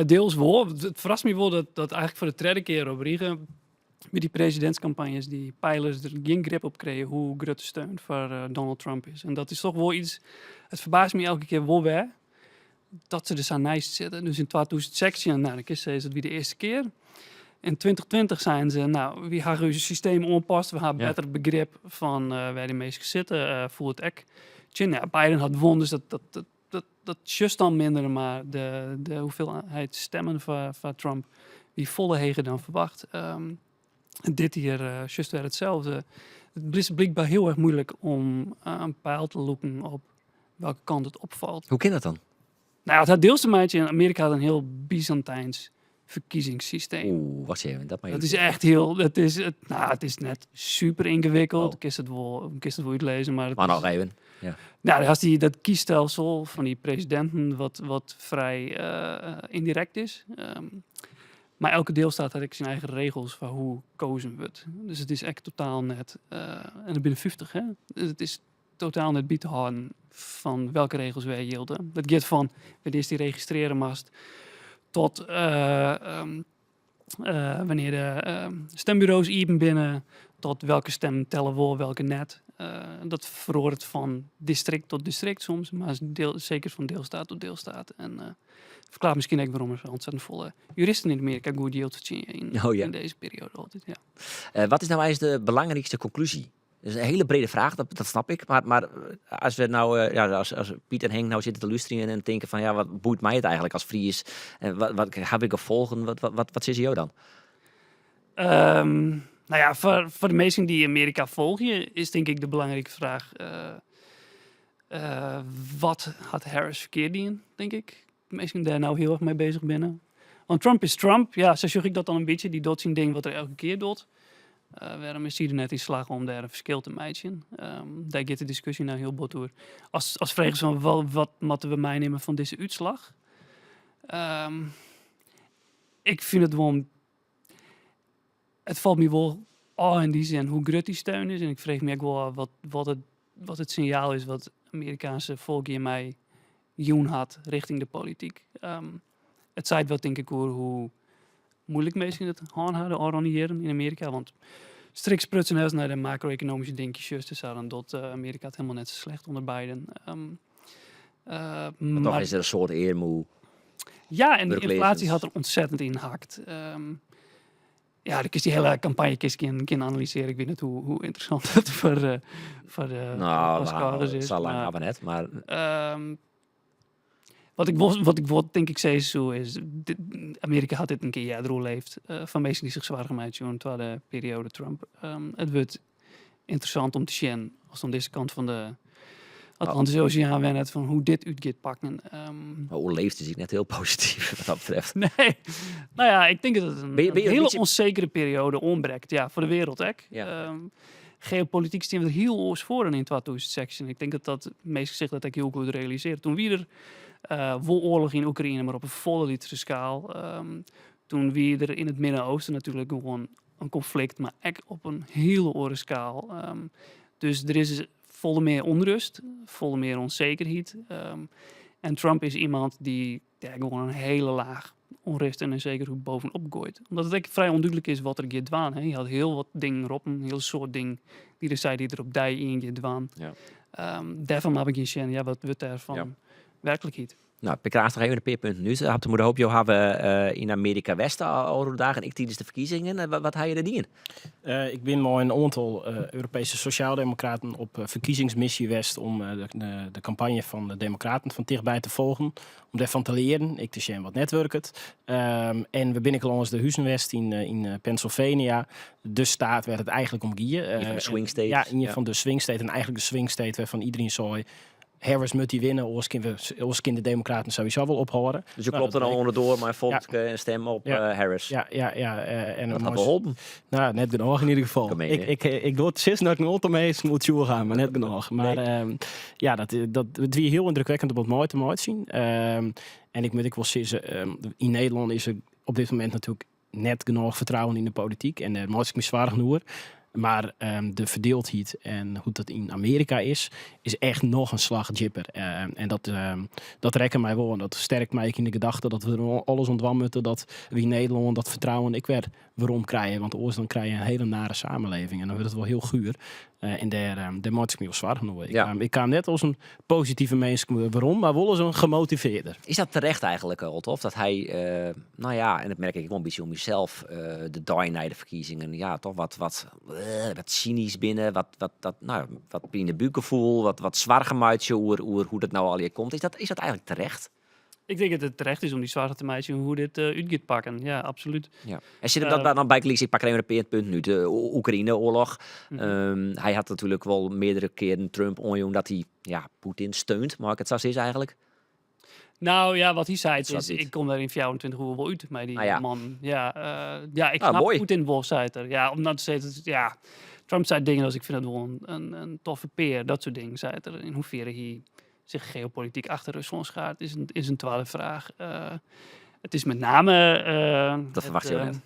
Deels wel. Het verrast me wel dat eigenlijk voor de tweede keer op Riegen met die presidentscampagnes die pijlers er geen grip op kregen hoe groot de steun voor Donald Trump is. En dat is toch wel iets, het verbaast me elke keer wel weer dat ze er zo nice zitten. Dus in 2016, dan is het weer de eerste keer. In 2020 zijn ze, wie gaan hun systeem aanpassen, we hebben beter begrip van waar die mensen zitten, voelt het ek. Biden had won, dus dat just dan minder, maar de hoeveelheid stemmen van Trump die volle hegen dan verwacht. Dit hier just weer hetzelfde. Het is blijkbaar heel erg moeilijk om een pijl te lopen op welke kant het opvalt. Hoe kan dat dan? Nou, het deelste meidje in Amerika had een heel Byzantijns verkiezingssysteem. Oeh, wat zeg je? Dat is echt heel... Het is net super ingewikkeld. Ik het wel uitlezen, maar... Maar nog even. Ja. Nou, als dat kiesstelsel van die presidenten wat vrij indirect is. Maar elke deelstaat had zijn eigen regels voor hoe kozen wordt. Dus het is echt totaal net... en er binnen 50, hè? Dus het is totaal net bieden houden van welke regels wij hielden. Dat gaat van wanneer die registreren mast tot wanneer de stembureaus even binnen, tot welke stem tellen wel, welke net. Dat verhoort van district tot district soms, maar zeker van deelstaat tot deelstaat. En verklaart misschien ook waarom er zo ontzettend volle juristen in Amerika goed deelt in deze periode altijd. Ja. Wat is nou eigenlijk de belangrijkste conclusie? Dat is een hele brede vraag, dat snap ik. Maar als we nou, als Piet en Henk nou zitten te luisteren en denken van ja, wat boeit mij het eigenlijk als Fries? En wat heb ik gevolgen? Wat is jou dan? Nou ja, voor de meesten die Amerika volgen, is denk ik de belangrijke vraag: wat had Harris verkeerd in, denk ik? De meesten daar nou heel erg mee bezig binnen. Want Trump is Trump. Ja, zo zag ik dat dan een beetje. Die doet zijn ding wat er elke keer doet. Waarom is hij er net in slagen om daar een verschil te maken? Daar gaat de discussie nou heel bot door. Als vraag van wat moeten we meenemen van deze uitslag? Ik vind het gewoon... Het valt me wel in die zin hoe groot die steun is. En ik vraag me ook wel wat het signaal is wat Amerikaanse volk in mij joen had richting de politiek. Het zei wat denk ik hoe moeilijk mensen het aanhouden, organiseren in Amerika. Want strikt sprutsen naar de macro-economische dingetjes. Dus dat Amerika het helemaal net zo slecht onder Biden. Maar toch is er een soort eermoe. Ja, en de inflatie had er ontzettend in gehakt. Ja, ik is die hele campagne kan analyseren. Ik weet niet hoe interessant het voor de Pascalers is. Zal lang hebben net, maar... Wat ik wil denk ik steeds zo is, Amerika had dit een keer doorleefd van mensen die zich zwaar gemaakt hebben door de periode Trump. Het wordt interessant om te zien als aan deze kant van de Atlantische Oceaan wennen van hoe dit uit gaat pakken. Hoe leeft is ik net heel positief wat dat betreft. Nee, nou ja, ik denk dat het een hele onzekere periode ontbreekt. Ja, voor de wereld, hè. Ja. Geopolitiek staan we er heel oors voor in 2016. Ik denk dat meesten zich dat ik heel goed realiseer. Toen we er wel oorlog in Oekraïne, maar op een volle litere schaal. Toen we er in het Midden-Oosten natuurlijk gewoon een conflict, maar echt op een hele oren schaal. Dus er is volle meer onrust, volle meer onzekerheid. En Trump is iemand die gewoon een hele laag onrust en onzekerheid bovenop gooit. Omdat het vrij onduidelijk is wat er gaat doen. Hij had heel wat dingen erop, een heel soort ding die er zei die er op die in gaat doen. Ja. Daarvan heb ik geen zin. Ja, wat wordt daarvan werkelijkheid? Nou, ik krijg nog even een peerpunt nu. Had de moeder hoop je hebben in Amerika West al dagen en ik tijdens de verkiezingen. Wat ga je er niet in? Ik ben maar een aantal Europese sociaaldemocraten op verkiezingsmissie West om de campagne van de democraten van dichtbij te volgen. Om daarvan te leren. Ik te zien wat netwerkt. En we binnenklands de Huizenwest in Pennsylvania. De staat werd het eigenlijk om gieën. Van de swing state. Ja, van de swing state. En eigenlijk de swing state waarvan iedereen zei... Harris moet die winnen, ons kind de democraten sowieso wel ophouden. Dus je klopt er al onderdoor, maar vond een stem op Harris. Ja. En dat had geholpen. Nou, net genoeg in ieder geval. Ik doe het 6 naar een auto mee, moet je gaan, maar net genoeg. Maar dat het weer heel indrukwekkend op het mooi te mooi zien. En ik moet wel zeggen, in Nederland is er op dit moment natuurlijk net genoeg vertrouwen in de politiek. En daar moet ik me zwaar genoeg. Maar de verdeeldheid en hoe dat in Amerika is echt nog een slag dieper. En dat rekt mij wel. En dat sterkt mij in de gedachte dat we er alles ontwan moeten. Dat we in Nederland dat vertrouwen ik weer waarom krijgen. Want anders dan krijg je een hele nare samenleving. En dan wordt het wel heel guur. En daar moet ik me wel zwaar genoeg. Ik kan net als een positieve mens waarom, maar wel als een gemotiveerder. Is dat terecht eigenlijk, Olthoff? Dat hij, en dat merk ik wel een beetje om jezelf, de dag na de verkiezingen, ja, toch wat cynisch binnen, wat in de buikgevoel, wat zwaar gemaakt hoe dat nou al hier komt. Is dat eigenlijk terecht? Ik denk dat het terecht is om die zwarte te maken hoe dit uit gaat pakken. Ja, absoluut. Ja. En zit hem dat dan bij ik pak even een punt nu, de Oekraïne-oorlog. Hij had natuurlijk wel meerdere keren Trump onjoen dat hij Poetin steunt, maar ik het zo is eigenlijk. Nou ja, wat hij zei is, Zwart-wit. ik kom daar in 24 uur wel uit met die Ah, ja. man. Ik snap mooi. Poetin wel, zei er. Ja, omdat ze steeds, Trump zei dingen als ik vind het wel een toffe peer, dat soort dingen, zei er. In hoeverre hij zich geopolitiek achter Rusland schaart, is een twaalfde vraag. Het is met name Dat verwacht je ook net.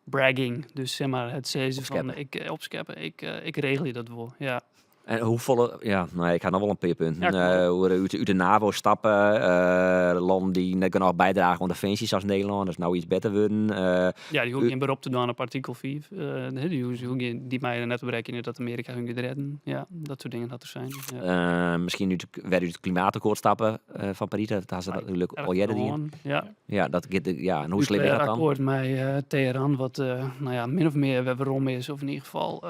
bragging, dus zeg maar het zeggen van Opscheppen. opscheppen, ik regel je dat wel, ja. En hoe volle... Ja, ik ga nog wel een peerpunt. Ja, kom Hoe er uit de NAVO stappen. Landen die net nog bijdragen aan defensie zoals Nederland. Dat is nou iets beter worden. Ja, die hoef je beroep te doen op artikel 5. Die mij er net bereiken dat Amerika hun gaat redden. Ja, dat soort dingen had er zijn. Ja. Misschien nu weer uit het klimaatakkoord stappen van Parijs. Dat had ze natuurlijk al eerder in. Ja, En hoe slim is dat dan? akkoord met Teheran, wat min of meer waarom is. Of in ieder geval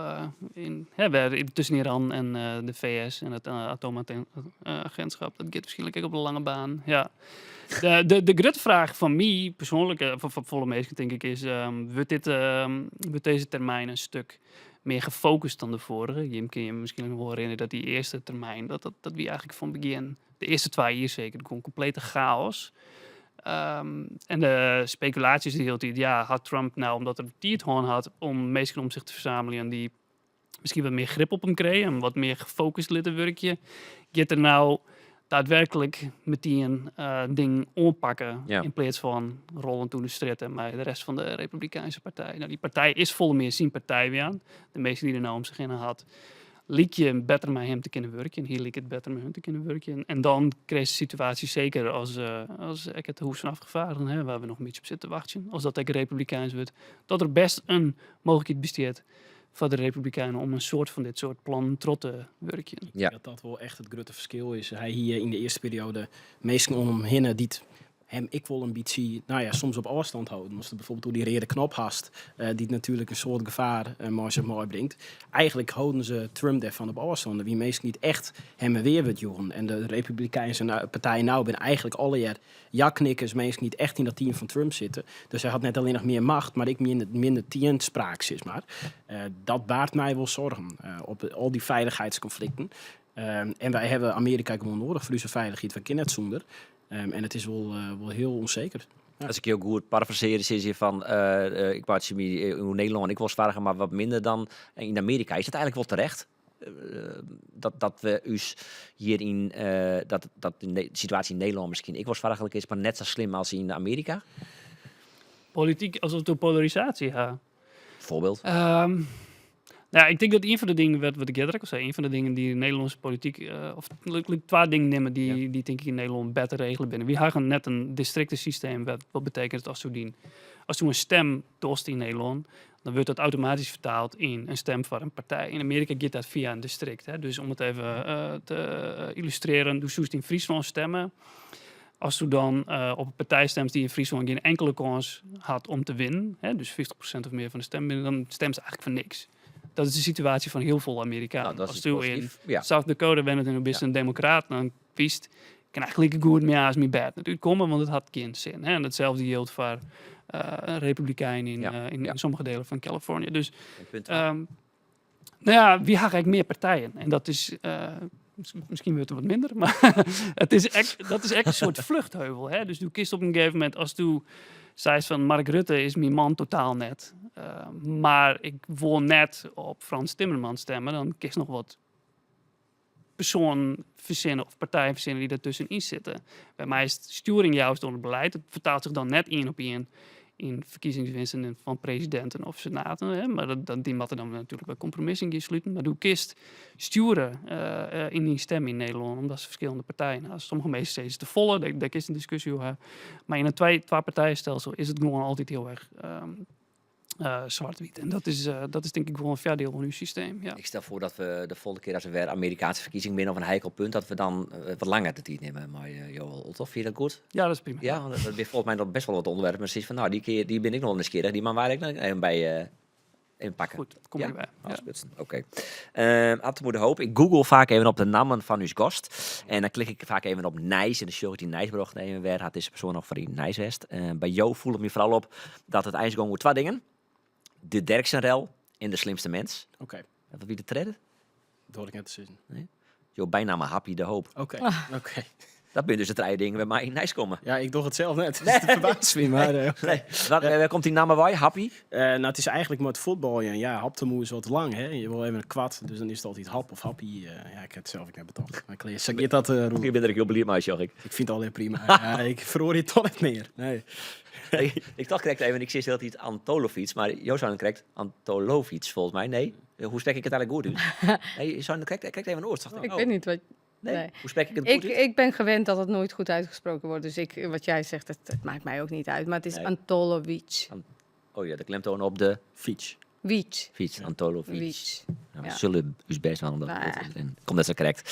tussen Iran en de VS en het atoomagentschap. Dat gaat waarschijnlijk ook op de lange baan. Ja. De grote vraag van mij persoonlijk, voor volle mensen denk ik, is: wordt deze termijn een stuk meer gefocust dan de vorige? Je kun je misschien nog wel herinneren dat die eerste termijn, dat wie eigenlijk van begin, de eerste 2 jaar zeker, gewoon complete chaos. En de speculaties die heel tijd, had Trump nou, omdat er die het gewoon had om mensen om zich te verzamelen en die misschien wat meer grip op hem kregen en wat meer gefocust liddenwerkje, gaat er nou daadwerkelijk meteen ding oppakken in plaats van rollen toen de strijd met de rest van de Republikeinse partij. Nou, die partij is vol meer zijn partij weer aan. De meesten die er nou om zich heen had, liek je beter met hem te kunnen werken. En hier liek het beter met hem te kunnen werken. En dan kreeg de situatie zeker als ik het hoes van afgevaardigden, waar we nog een beetje op zitten wachten, als dat ik Republikeins wordt, dat er best een mogelijkheid besteedt voor de Republikeinen om een soort van dit soort plan trot te werken. Ja. Dat wel echt het grote verschil is. Hij hier in de eerste periode meesten om hem heen die hem ik wil een beetje, soms op afstand houden. Als er bijvoorbeeld door die rode knop hast, die het natuurlijk een soort gevaar maar zich mooi brengt. Eigenlijk houden ze Trump daarvan op afstand. Wie meestal niet echt hem weer wat joren. En de Republikeinse partij nou ben eigenlijk alle jaar ja-knikkers meestal niet echt in dat team van Trump zitten. Dus hij had net alleen nog meer macht, maar ik minder teamspraak is maar. Dat baart mij wel zorgen op al die veiligheidsconflicten. En wij hebben Amerika gewoon nodig voor onze veiligheid. We kunnen het zonder. En het is wel heel onzeker. Ja. Als ik heel goed parafraseer, is je van ik wou in Nederland, ik was vragen, maar wat minder dan in Amerika. Is het eigenlijk wel terecht? Dat we us hierin dat de situatie in Nederland misschien ik was vragen is, maar net zo slim als in Amerika? Politiek, als het door polarisatie gaat. Voorbeeld. Ik denk dat een van de dingen, wat ik eerder al zei, een van de dingen die de Nederlandse politiek, of 2 dingen nemen die denk ik in Nederland beter regelen binnen. We hebben net een districtensysteem, wat betekent het als je een stem tost in Nederland, dan wordt dat automatisch vertaald in een stem voor een partij. In Amerika gaat dat via een district. Hè. Dus om het even te illustreren, doe je in Friesland stemmen. Als je dan op een partij stemt die in Friesland geen enkele kans had om te winnen, hè, dus 50% of meer van de stem binnen, dan stemt ze eigenlijk voor niks. Dat is de situatie van heel veel Amerikanen. Nou, als je in South Dakota bent en bent een democraat, dan kiest kan eigenlijk goed meer als me bad natuurlijk komen, want het had geen zin. Hè? En hetzelfde geldt voor Republikeinen in sommige delen van Californië. Dus wie had eigenlijk meer partijen? En dat is misschien wordt het wat minder, maar dat is echt een soort vluchtheuvel. Hè? Dus je kiest op een gegeven moment, als je zei van Mark Rutte is mijn man totaal net. Maar ik wil net op Frans Timmermans stemmen. Dan kies nog wat personen verzinnen of partijen verzinnen die daartussenin zitten. Bij mij is het sturing juist door het beleid. Het vertaalt zich dan net één op één in verkiezingswinsten van presidenten of senaten. Hè? Maar die moeten dan natuurlijk bij compromissen sluiten. Maar doe kist sturen in die stem in Nederland, omdat ze verschillende partijen. Nou, sommige mensen steeds te volle, daar is een discussie over. Maar in een twee-partijenstelsel is het gewoon altijd heel erg zwart-wit. En dat is denk ik wel een verdeel van uw systeem. Ja. Ik stel voor dat we de volgende keer als we weer Amerikaanse verkiezingen binnen of een heikel punt, dat we dan wat langer de tijd nemen. Maar Joel, toch? Vind je dat goed? Ja, dat is prima. Ja, dat is volgens mij nog best wel wat onderwerpen. Maar precies van, nou, die ben ik nog nieuwsgierig. Die man waar ik nog even bij inpakken. Goed, kom erbij. Ja. Oké. Had moeten hopen. Ik google vaak even op de namen van uw gast. En dan klik ik vaak even op Nijs. En de show die Nijsbrug nemen weer. Had deze persoon nog voor die Nijswest. Bij jou voel ik me vooral op dat het eindelijk over 2 dingen. De Derksenrel en de slimste mens. Oké. Wat wie de treden? Dat hoor ik net te zeggen. Nee? Jo, bijna maar Happy de Hoop. Oké. Dat ben dus het drie dingen bij mij in Nijs komen. Ja, ik doe het zelf net. Dus het verbaast me. Maar, Waar komt die naam maar bij? Happy? nou, het is eigenlijk met voetbal. Ja, haptemoe is wat lang. Hè? Je wil even een kwad, dus dan is het altijd hap of happy. Ja, ik heb het zelf ik net betaald. Maar ik zeg dat, Je bent er heel blij mee, zeg ik. Ik vind het alleen prima. Ja, ik verhoor je toch niet meer. Nee. Ik dacht correct even, ik zie dat iets Antolovic, maar Jozan krijgt Antolovic volgens mij. Nee, hoe spreek ik het eigenlijk goed uit? Nee, Jozan krijgt even een oorzaak. Ik weet niet wat... Nee. Hoe spreek ik het goed uit? Ik ben gewend dat het nooit goed uitgesproken wordt. Dus wat jij zegt, het maakt mij ook niet uit. Maar het is Antolovic. Oh ja, de klemtoon op de fiets. Fiets, Antolovic. Nou, we Ja. zullen dus best wel om dat komt dat zo correct.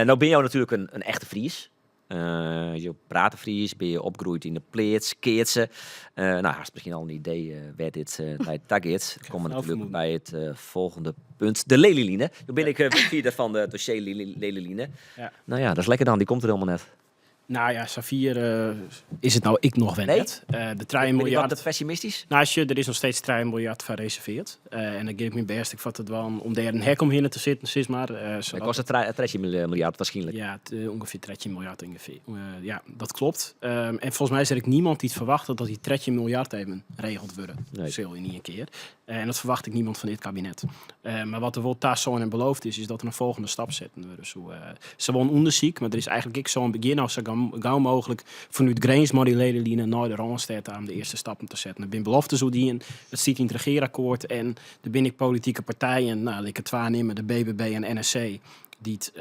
Nou ben je natuurlijk een echte Fries. Je praat Fries, ben je opgegroeid in de Pleets, Keertsen. Nou, hast misschien al een idee waar dit bij het tag is. We komen natuurlijk bij het volgende punt. De Lelyline. Nu ben ik vierde van de dossier Lelyline. Ja. Nou ja, dat is lekker dan. Die komt er helemaal net. Nou ja, Safir is het nou ik nog wel net. De 3 miljard. Dat pessimistisch? Nou, er is nog steeds 3 miljard van reserveerd. En dan geef ik mijn best. Ik vat het wel om daar een hek omheen te zitten, zeg maar. Dat kost het 3 miljard waarschijnlijk. Ja, ongeveer 3 miljard ongeveer. Ja, dat klopt. En volgens mij is er niemand die verwacht dat die 3 miljard even geregeld worden. Nee. Zul je niet een keer. En dat verwacht ik niemand van dit kabinet. Maar wat er wel Tasson en beloofd is dat er een volgende stap zetten. Dus ze wel een onderzoek, maar er is eigenlijk ik zo'n begin als gauw mogelijk vanuit Greens maar die ledenlijnen naar de Randstad aan de eerste stappen te zetten. Er zijn beloftes hoe die in het zit in het regeerakkoord en er ben ik politieke partijen, nou ik het waar nemen, de BBB en NSC, die het,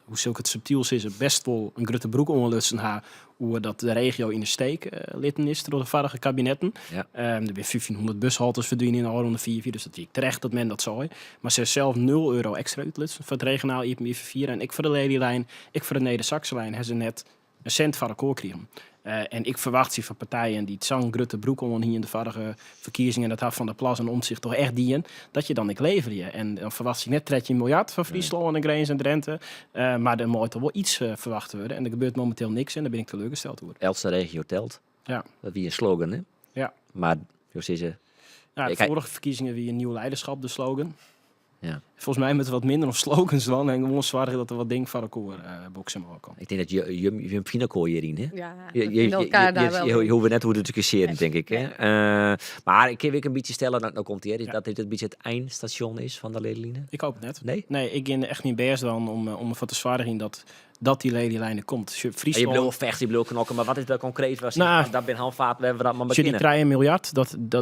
hoe zulk het subtiel is, het best wel een grote broek onderlutsen haar hoe dat de regio in de steek litten is door de vorige kabinetten. Ja. Er zijn 1500 bushaltes verdwijnen in de ronde 4, dus dat zie ik terecht dat men dat zei. Maar ze zelf €0 extra uitlutsen voor het regionaal IPM4 en ik voor de Lelylijn, ik voor de Neder-Saxe-lijn hebben ze net een cent van akkoord kregen. En ik verwacht ze van partijen die het zo'n grote broek om hier in de vorige verkiezingen dat had van de Plas en Omtzigt toch echt dienen, dat je dan ik lever je. En dan verwacht ik net 13 miljard van Friesland en Greens en Drenthe. Maar er moet toch wel iets verwacht worden. En er gebeurt momenteel niks en daar ben ik teleurgesteld over. Elfste regio telt. Ja. Dat wie een slogan, hè? Ja. Maar, zoals is ze... Ja, de vorige verkiezingen weer een nieuw leiderschap, de slogan. Ja. Volgens mij met wat minder of slogans dan en gewoon zorgen dat er wat dingen van elkaar boksen maken. Ik denk dat je misschien ook hoor hierin, hè? Ja, je hoeft net hoe te discussiëren, denk ik. Hè? Maar ik kan een beetje stellen dat nou komt hier, dat dit een beetje het eindstation is van de Lelyline. Ik hoop het net. Nee? Nee, ik ben echt niet best dan om ervoor te zwaarden dat die Lelylijnen komt. Friesland... Je bedoelt vecht, je bedoelt knokken, maar wat is dat concreet? Dat ben handvaart, we hebben dat maar beginnen. Die 3 miljard,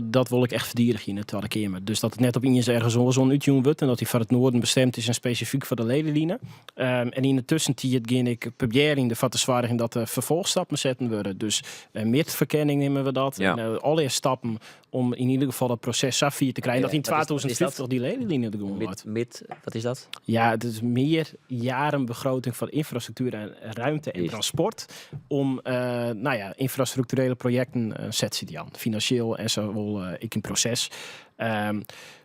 dat wil ik echt verdedigen in het Tweede Kamer. Dus dat het net op iets ergens zo'n uitjoen wordt en dat die van het noorden bestemd is en specifiek voor de Lelyline. En in de tussentijd ging ik proberen de te zwaarden dat er vervolgstappen zetten worden. Dus midverkenning nemen we dat. Ja. En alle stappen om in ieder geval dat proces Safir te krijgen. Dat in 2050 die Lelyline er gewoon wordt. Wat is dat? Ja, het is meer jarenbegroting van infrastructuur en ruimte en transport om infrastructurele projecten zetten die aan. Financieel en zo wel ik in proces.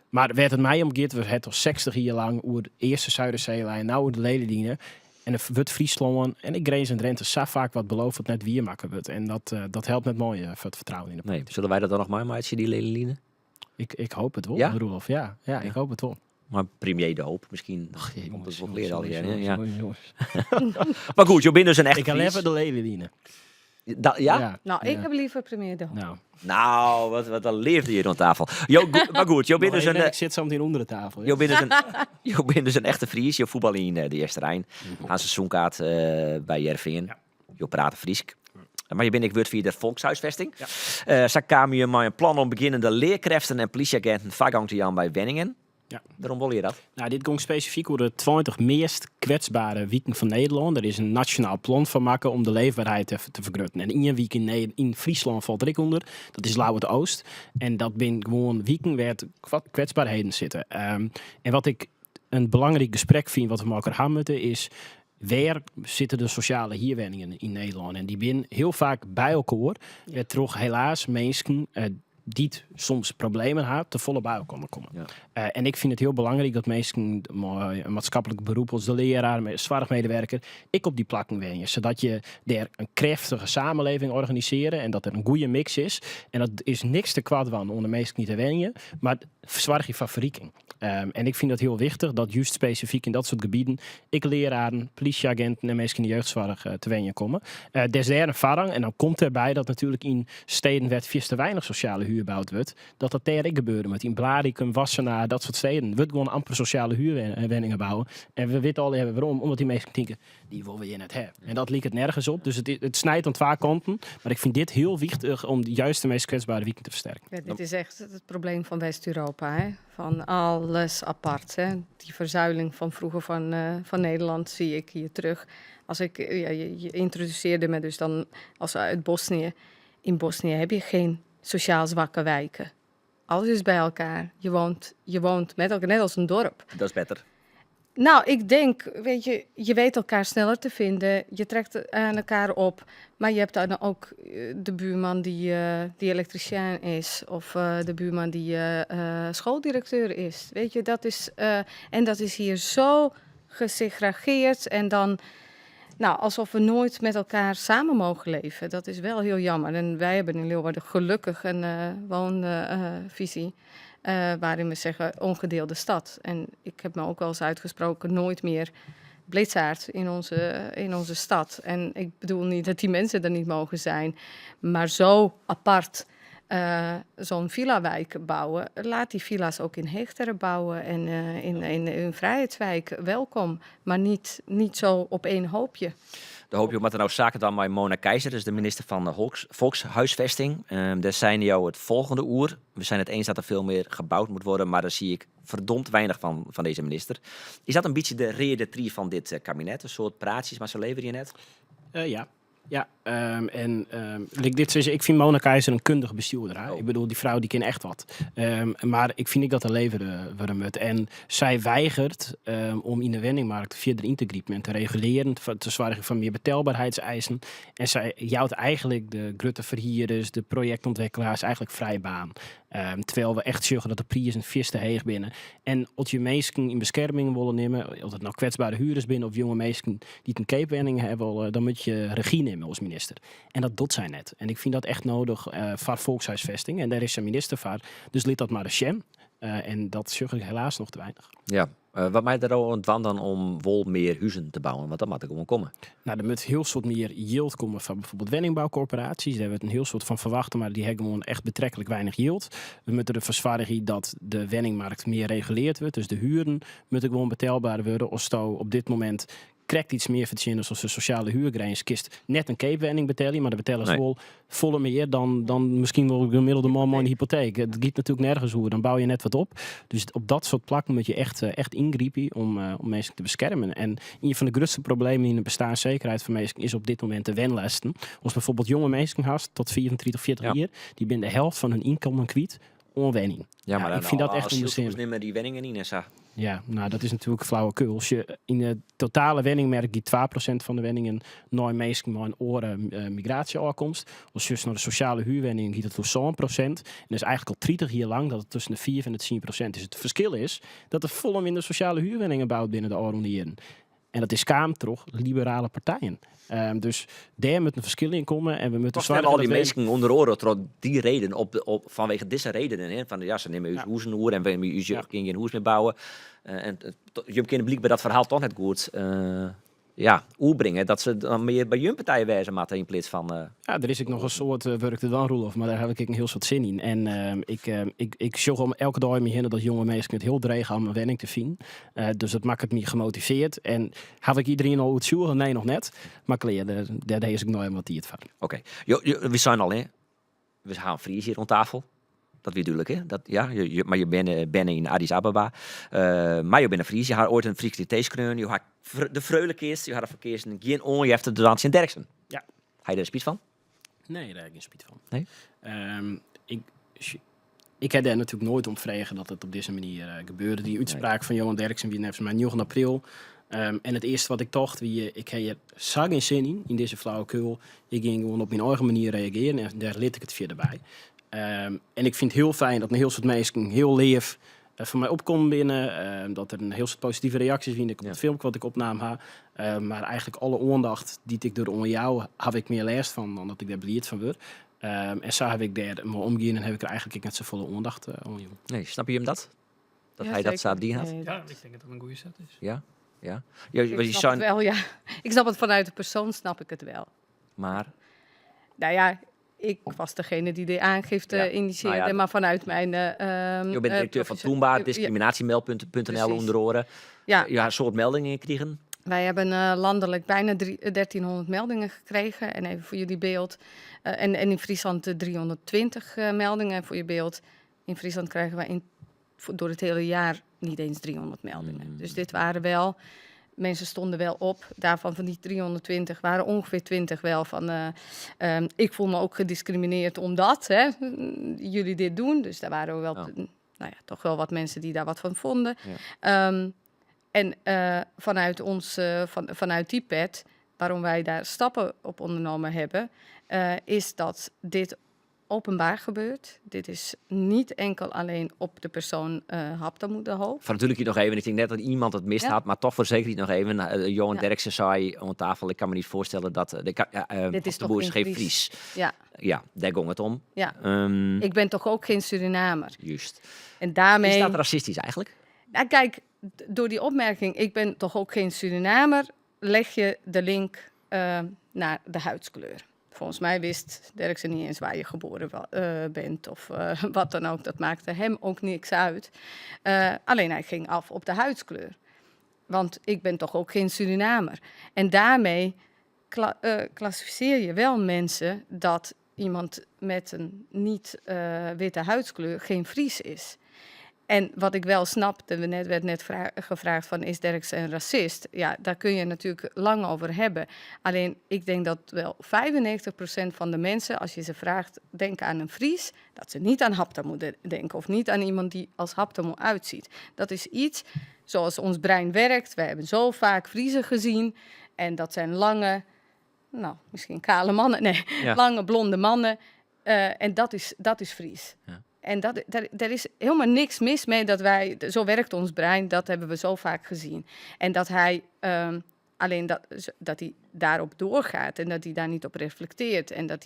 Maar werd het mij omgekeerd, we het al 60 jaar lang over de eerste Zuiderzeelijn, nou de Lelyline. En het wordt Friesland en ik Greens en Drenthe zo vaak wat beloofd wat net weer maken wordt. En dat helpt net mooi voor het vertrouwen in de politiek. Nee, zullen wij dat dan nog maar maken, die Lelyline? Ik hoop het wel, ja? Roelof. Ja, ik hoop het wel. Maar premier de hoop, misschien. Jongens, jongens. Maar goed, je bent dus een echt Ik ga even de Lelyline. Ja? Nou, ik heb liever premier de Hoop. Nou, wat leefde je aan tafel. Maar goed, je bent dus ik zit zo meteen onder de tafel. Je bent dus een echte Fries. Je voetbal in de eerste Rijn. Aan seizoenkaart bij Jervingen. Je praat Fries. Maar je bent ik word via de volkshuisvesting. Zo kwam je met een plan om beginnende leerkrachten en politieagenten vakgang te gaan bij Wenningen. Ja. Waarom wil je dat? Nou, dit ging specifiek over de 20 meest kwetsbare wijken van Nederland. Er is een nationaal plan van maken om de leefbaarheid te vergroten. En één week in Friesland valt er onder. Dat is Lauwert-Oost. En dat ben gewoon wijken waar kwetsbaarheden zitten. En wat ik een belangrijk gesprek vind wat we met elkaar hebben is... Waar zitten de sociale hierwenningen in Nederland? En die zijn heel vaak bij elkaar. Ja. Toch helaas mensen... die soms problemen hebben, te volle bij elkaar komen. Ja. En ik vind het heel belangrijk dat mensen een maatschappelijk beroep als de leraar, zorgmedewerker, ik op die plakken wen. Zodat je daar een krachtige samenleving organiseren en dat er een goede mix is. En dat is niks te kwaad van om de mensen niet te wennen, maar zorg je van verrijking. En ik vind dat heel wichtig, dat juist specifiek in dat soort gebieden ik leraren, politieagenten en mensen in de jeugdzorg te wenjen komen. Des derde varang, en dan komt erbij dat natuurlijk in steden werd veel te weinig sociale huur gebouwd wordt, dat daar gebeurde met in Blaricum, Wassenaar, dat soort steden. Wordt gewoon amper sociale huurwoningen bouwen. En we weten al waarom, omdat die mensen denken, die willen we hier net hebben. En dat liep het nergens op. Dus het snijdt aan twee kanten. Maar ik vind dit heel wichtig om juist de meest kwetsbare wijken te versterken. Ja, dit is echt het probleem van West-Europa. Hè? Van alles apart. Hè? Die verzuiling van vroeger van Nederland zie ik hier terug. Als ik, je introduceerde me dus dan als uit Bosnië. In Bosnië heb je geen sociaal zwakke wijken. Alles is bij elkaar. Je woont met elkaar, net als een dorp. Dat is beter. Nou, ik denk, je weet elkaar sneller te vinden. Je trekt aan elkaar op. Maar je hebt dan ook de buurman die elektricien is. Of de buurman die schooldirecteur is. Weet je, dat is... en dat is hier zo gesegregeerd. En dan... Nou, alsof we nooit met elkaar samen mogen leven. Dat is wel heel jammer. En wij hebben in Leeuwarden gelukkig een woonvisie... waarin we zeggen ongedeelde stad. En ik heb me ook wel eens uitgesproken, nooit meer blitzaard in onze stad. En ik bedoel niet dat die mensen er niet mogen zijn, maar zo apart zo'n villa-wijk bouwen. Laat die villa's ook in Heegteren bouwen en in Vrijheidswijk welkom, maar niet zo op één hoopje. De hoop je met er nou zaken dan met Mona Keizer, dus de minister van de Volkshuisvesting. Daar zijn jou het volgende oer. We zijn het eens dat er veel meer gebouwd moet worden, maar daar zie ik verdomd weinig van deze minister. Is dat een beetje de reden 3 van dit kabinet? Een soort praatjes, maar zo leveren je net? Ja. Ja, dit zeggen, ik vind Mona Keizer een kundige bestuurder. Hè? Ik bedoel, die vrouw die kent echt wat. Maar ik vind niet dat er leveren wordt. En zij weigert om in de woningmarkt verder in te griepen en te reguleren, te zorgen voor meer betaalbaarheidseisen. En zij jouwt eigenlijk de grote verhuurders, de projectontwikkelaars eigenlijk vrij baan. Terwijl we echt zorgen dat de prijzen veel te hoog binnen. En als je mensen in bescherming willen nemen, of het nou kwetsbare huurders binnen of jonge mensen die een keepwenning hebben, dan moet je regie nemen als minister. En dat doet zij net. En ik vind dat echt nodig voor volkshuisvesting. En daar is een minister voor. Dus liet dat maar de sham. En dat zorg ik helaas nog te weinig. Ja. Wat mij er ook dan om wel meer huizen te bouwen? Want dat moet er gewoon komen. Nou, er moet heel soort meer yield komen van bijvoorbeeld woningbouwcorporaties. Daar wordt een heel soort van verwachten, maar die hebben gewoon echt betrekkelijk weinig yield. We moeten ervoor zorgen dat de woningmarkt meer reguleerd wordt. Dus de huren moeten gewoon betaalbaar worden. Als op dit moment krijgt iets meer verdienen zoals de sociale huurgrens kist net een keepwenning betalen, maar de betalen ze wel volle meer dan misschien wel de gemiddelde man een hypotheek. Het gaat natuurlijk nergens hoe, dan bouw je net wat op. Dus op dat soort plakken moet je echt ingriepen om mensen te beschermen. En een van de grootste problemen in de bestaanszekerheid van mensen is op dit moment de wenlasten. Als bijvoorbeeld jonge mensen haast tot 34 of 40 jaar, die binnen de helft van hun inkomen kwijt onwenning. Ja, maar ik vind dat echt ondersteunen. Nemen die wenningen niet en zo. Ja, nou dat is natuurlijk flauwekul. Als je in de totale wenningmerk die 2% van de wenningen nooit meestal maar een oren migratieoorkomst. Als je naar de sociale huurwenning giet het voor zo'n procent. En dat is eigenlijk al 30 jaar lang dat het tussen de 4 en de 10% is. Het verschil is dat er volle minder sociale huurwenningen bouwt binnen de oorlogen. En dat is toch liberale partijen. Dus daar moet een verschil in komen. En we moeten zorgen al die mensen onder oren door die reden, vanwege deze redenen. Hè, van ja, ze nemen uw hoezen oer en we kunnen geen hoes meer bouwen. En je kunt blijkbaar dat verhaal toch net goed oerbrengen. Dat ze dan meer bij je partijen wijzen moeten in plaats van... Ja, er is ook nog een soort werk te dan, Roelof, maar daar heb ik een heel soort zin in. En ik zorg om elke dag mee heen dat jonge mensen het heel dreig aan mijn wenning te vinden. Dus dat maakt het me gemotiveerd. En heb ik iedereen al het zoeken? Nee, nog net. Maar daar is ik nooit wat die het van. Oké. We zijn al, hè? We gaan Fries hier rond tafel. Dat weer duidelijk, hè? Dat, ja, maar je bent in Addis Ababa. Maar je bent een Fries. Je had ooit een Friese theeskreun. Je had de Freulenkist. Je had een verkeers geen on. Je hebt de Dansje Derksen. Ja. Heb je daar een spiet van? Nee, daar heb ik geen spiet van. Nee? Ik heb daar natuurlijk nooit om vragen dat het op deze manier gebeurde. Die uitspraak van Johan Derksen, wie net maar 9 april. En het eerste wat ik dacht, ik heb hier geen zin in deze flauwekul. Ik ging gewoon op mijn eigen manier reageren en daar liet ik het via erbij. En ik vind het heel fijn dat een heel soort mensen heel leef van mij opkomen binnen. Dat er een heel soort positieve reacties vind ik op het filmpje wat ik opnam ha. Maar eigenlijk alle aandacht die ik door jou heb ik meer last van dan dat ik daar beleerd van word. En zo heb ik daar maar omgaan en heb ik er eigenlijk net zo volle aandacht om. Nee, snap je hem dat? Dat Ja, hij dat zeker. Sardien had? Nee, Ja, ik denk dat dat een goede set is. Ja? Ja? Ik snap het wel, ja. Ik snap het vanuit de persoon, snap ik het wel. Maar? Nou ja, ik was degene die de aangifte initieerde, Nou ja, maar vanuit mijn... je bent directeur van Toenbaar, discriminatiemeld.nl onder oren. Ja. Ja, een soort meldingen kregen. Wij hebben landelijk bijna 1300 meldingen gekregen. En even voor jullie beeld. En in Friesland 320 meldingen. Voor je beeld, in Friesland krijgen wij door het hele jaar niet eens 300 meldingen. Dus dit waren wel... Mensen stonden wel op. Daarvan van die 320 waren ongeveer 20 wel van... ik voel me ook gediscrimineerd omdat jullie dit doen. Dus daar waren wel toch wel wat mensen die daar wat van vonden. Ja. En vanuit vanuit die pet, waarom wij daar stappen op ondernomen hebben... is dat dit openbaar gebeurt. Dit is niet enkel alleen op de persoon Haptamoederhoofd. Van natuurlijk nog even, ik denk net dat iemand het mist had, maar toch verzeker ik nog even. Johan Derksen zei om tafel, ik kan me niet voorstellen dat dit is de boer is toch geen Fries. Ja, daar ging het om. Ja. Ik ben toch ook geen Surinamer. Juist. En daarmee... Is dat racistisch eigenlijk? Nou, kijk, door die opmerking, ik ben toch ook geen Surinamer, leg je de link naar de huidskleur. Volgens mij wist Derksen niet eens waar je geboren bent of wat dan ook. Dat maakte hem ook niks uit. Alleen hij ging af op de huidskleur. Want ik ben toch ook geen Surinamer. En daarmee klassificeer je wel mensen dat iemand met een niet-witte huidskleur geen Fries is. En wat ik wel snapte, werd net gevraagd van is Derksen een racist? Ja, daar kun je natuurlijk lang over hebben. Alleen ik denk dat wel 95% van de mensen, als je ze vraagt, denken aan een Fries, dat ze niet aan Haptamo denken of niet aan iemand die als Haptamo uitziet. Dat is iets zoals ons brein werkt. We hebben zo vaak Friezen gezien en dat zijn lange, misschien kale mannen, lange blonde mannen. En dat is Fries. Ja. En daar is helemaal niks mis mee dat wij... Zo werkt ons brein, dat hebben we zo vaak gezien. En dat hij alleen dat hij daarop doorgaat en dat hij daar niet op reflecteert. En dat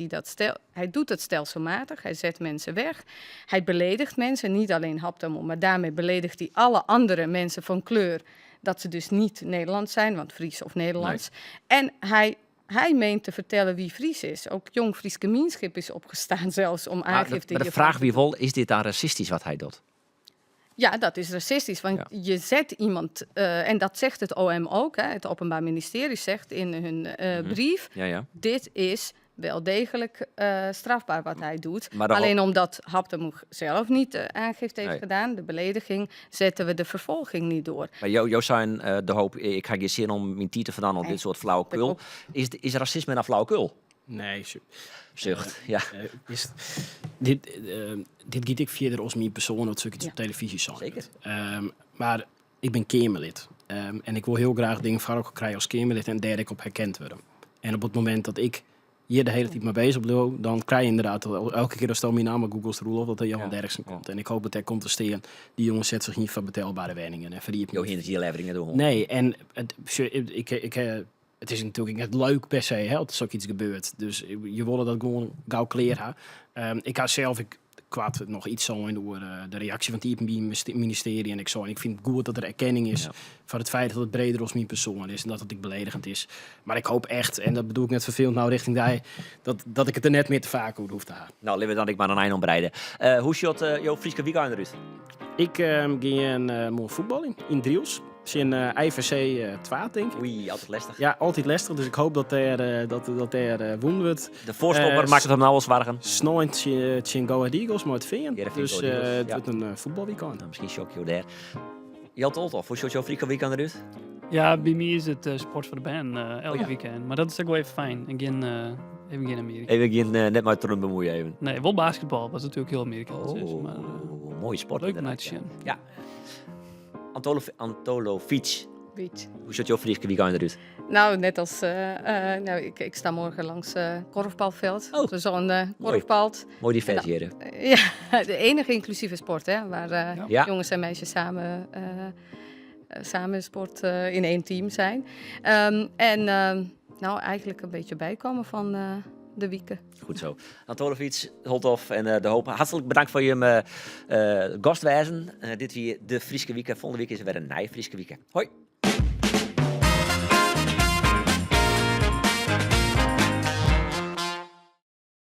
hij doet het stelselmatig, hij zet mensen weg. Hij beledigt mensen, niet alleen Haptamo, maar daarmee beledigt hij alle andere mensen van kleur. Dat ze dus niet Nederlands zijn, want Fries of Nederlands. Nee. En hij meent te vertellen wie Fries is. Ook Jong Fries Gemeenschap is opgestaan zelfs om aangifte... Maar de vraag wie wil, is dit dan racistisch wat hij doet? Ja, dat is racistisch, want je zet iemand... en dat zegt het OM ook, het Openbaar Ministerie zegt in hun brief... Dit is wel degelijk strafbaar wat hij doet. Alleen omdat Haptamo zelf niet aangifte heeft gedaan, de belediging, zetten we de vervolging niet door. Maar jou zijn de hoop, ik ga geen zin om mijn titel vandaan op dit soort flauwekul. Is racisme een flauwekul? Nee, zucht. Dit giet ik verder als mijn persoon dat ik iets op televisie zag. Zeker. Maar ik ben Kamerlid. En ik wil heel graag dingen van ook krijgen als Kamerlid en daar ik op herkend worden. En op het moment dat ik hier de hele tijd mee bezig ben, dan krijg je inderdaad elke keer als stel mijn naam op Google's Roelof dat er Johan Derksen komt. En ik hoop dat hij komt te staan. Die jongen zet zich niet van betaalbare wenningen. En verdient niet die leveringen doen. Nee, en het is natuurlijk net leuk per se, hè, dat er ook iets gebeurt. Dus je wilde dat gewoon gauw kleren. Ik had zelf, ik kwaad nog iets zo in door de reactie van het ministerie en ik zo. En ik vind het goed dat er erkenning is van het feit dat het breder als mijn persoon is en dat het beledigend is. Maar ik hoop echt, en dat bedoel ik net vervelend richting die, dat ik het er net meer te vaak over hoef te gaan. Nou, liever dan ik maar een eind ombreiden. Hoe shot jouw Frieske weekend eruit? Ik ging een mooi voetbal in Driels. In IVC 2, denk ik. Oei, altijd lastig. Ja, altijd lastig. Dus ik hoop dat er wonnen wordt. De voorstopper maakt het hem nou al zwaar. Snel in Go Ahead Eagles, maar het vind. Dus het wordt een voetbalweekend. Nou, misschien shock je daar. Jan Toltoff, hoe shot jouw Friese weekend eruit? Ja, bij mij is het sport voor de band elke weekend. Maar dat is ook wel even fijn. Even geen Amerika. Even net maar terug bemoeien even. Nee, wel basketbal. Dat is natuurlijk heel Amerikaans. Maar, mooie sport. Leuk om naar te zien. Ja. Antolovic. Hoe zit jouw Friese weekend eruit? Nou, net als... ik sta morgen langs korfbalveld. Zo'n korfbalt. Mooi diverseren. Ja, de enige inclusieve sport, hè. Waar jongens en meisjes samen sport in één team zijn. Eigenlijk een beetje bijkomen de wieken. Goed zo. Anatolievich, Holthoff en De Hoop. Hartelijk bedankt voor je gastwijzen. Dit weer de Frieske Wieken. Volgende week is er weer een nieuwe Frieske Wieken. Hoi.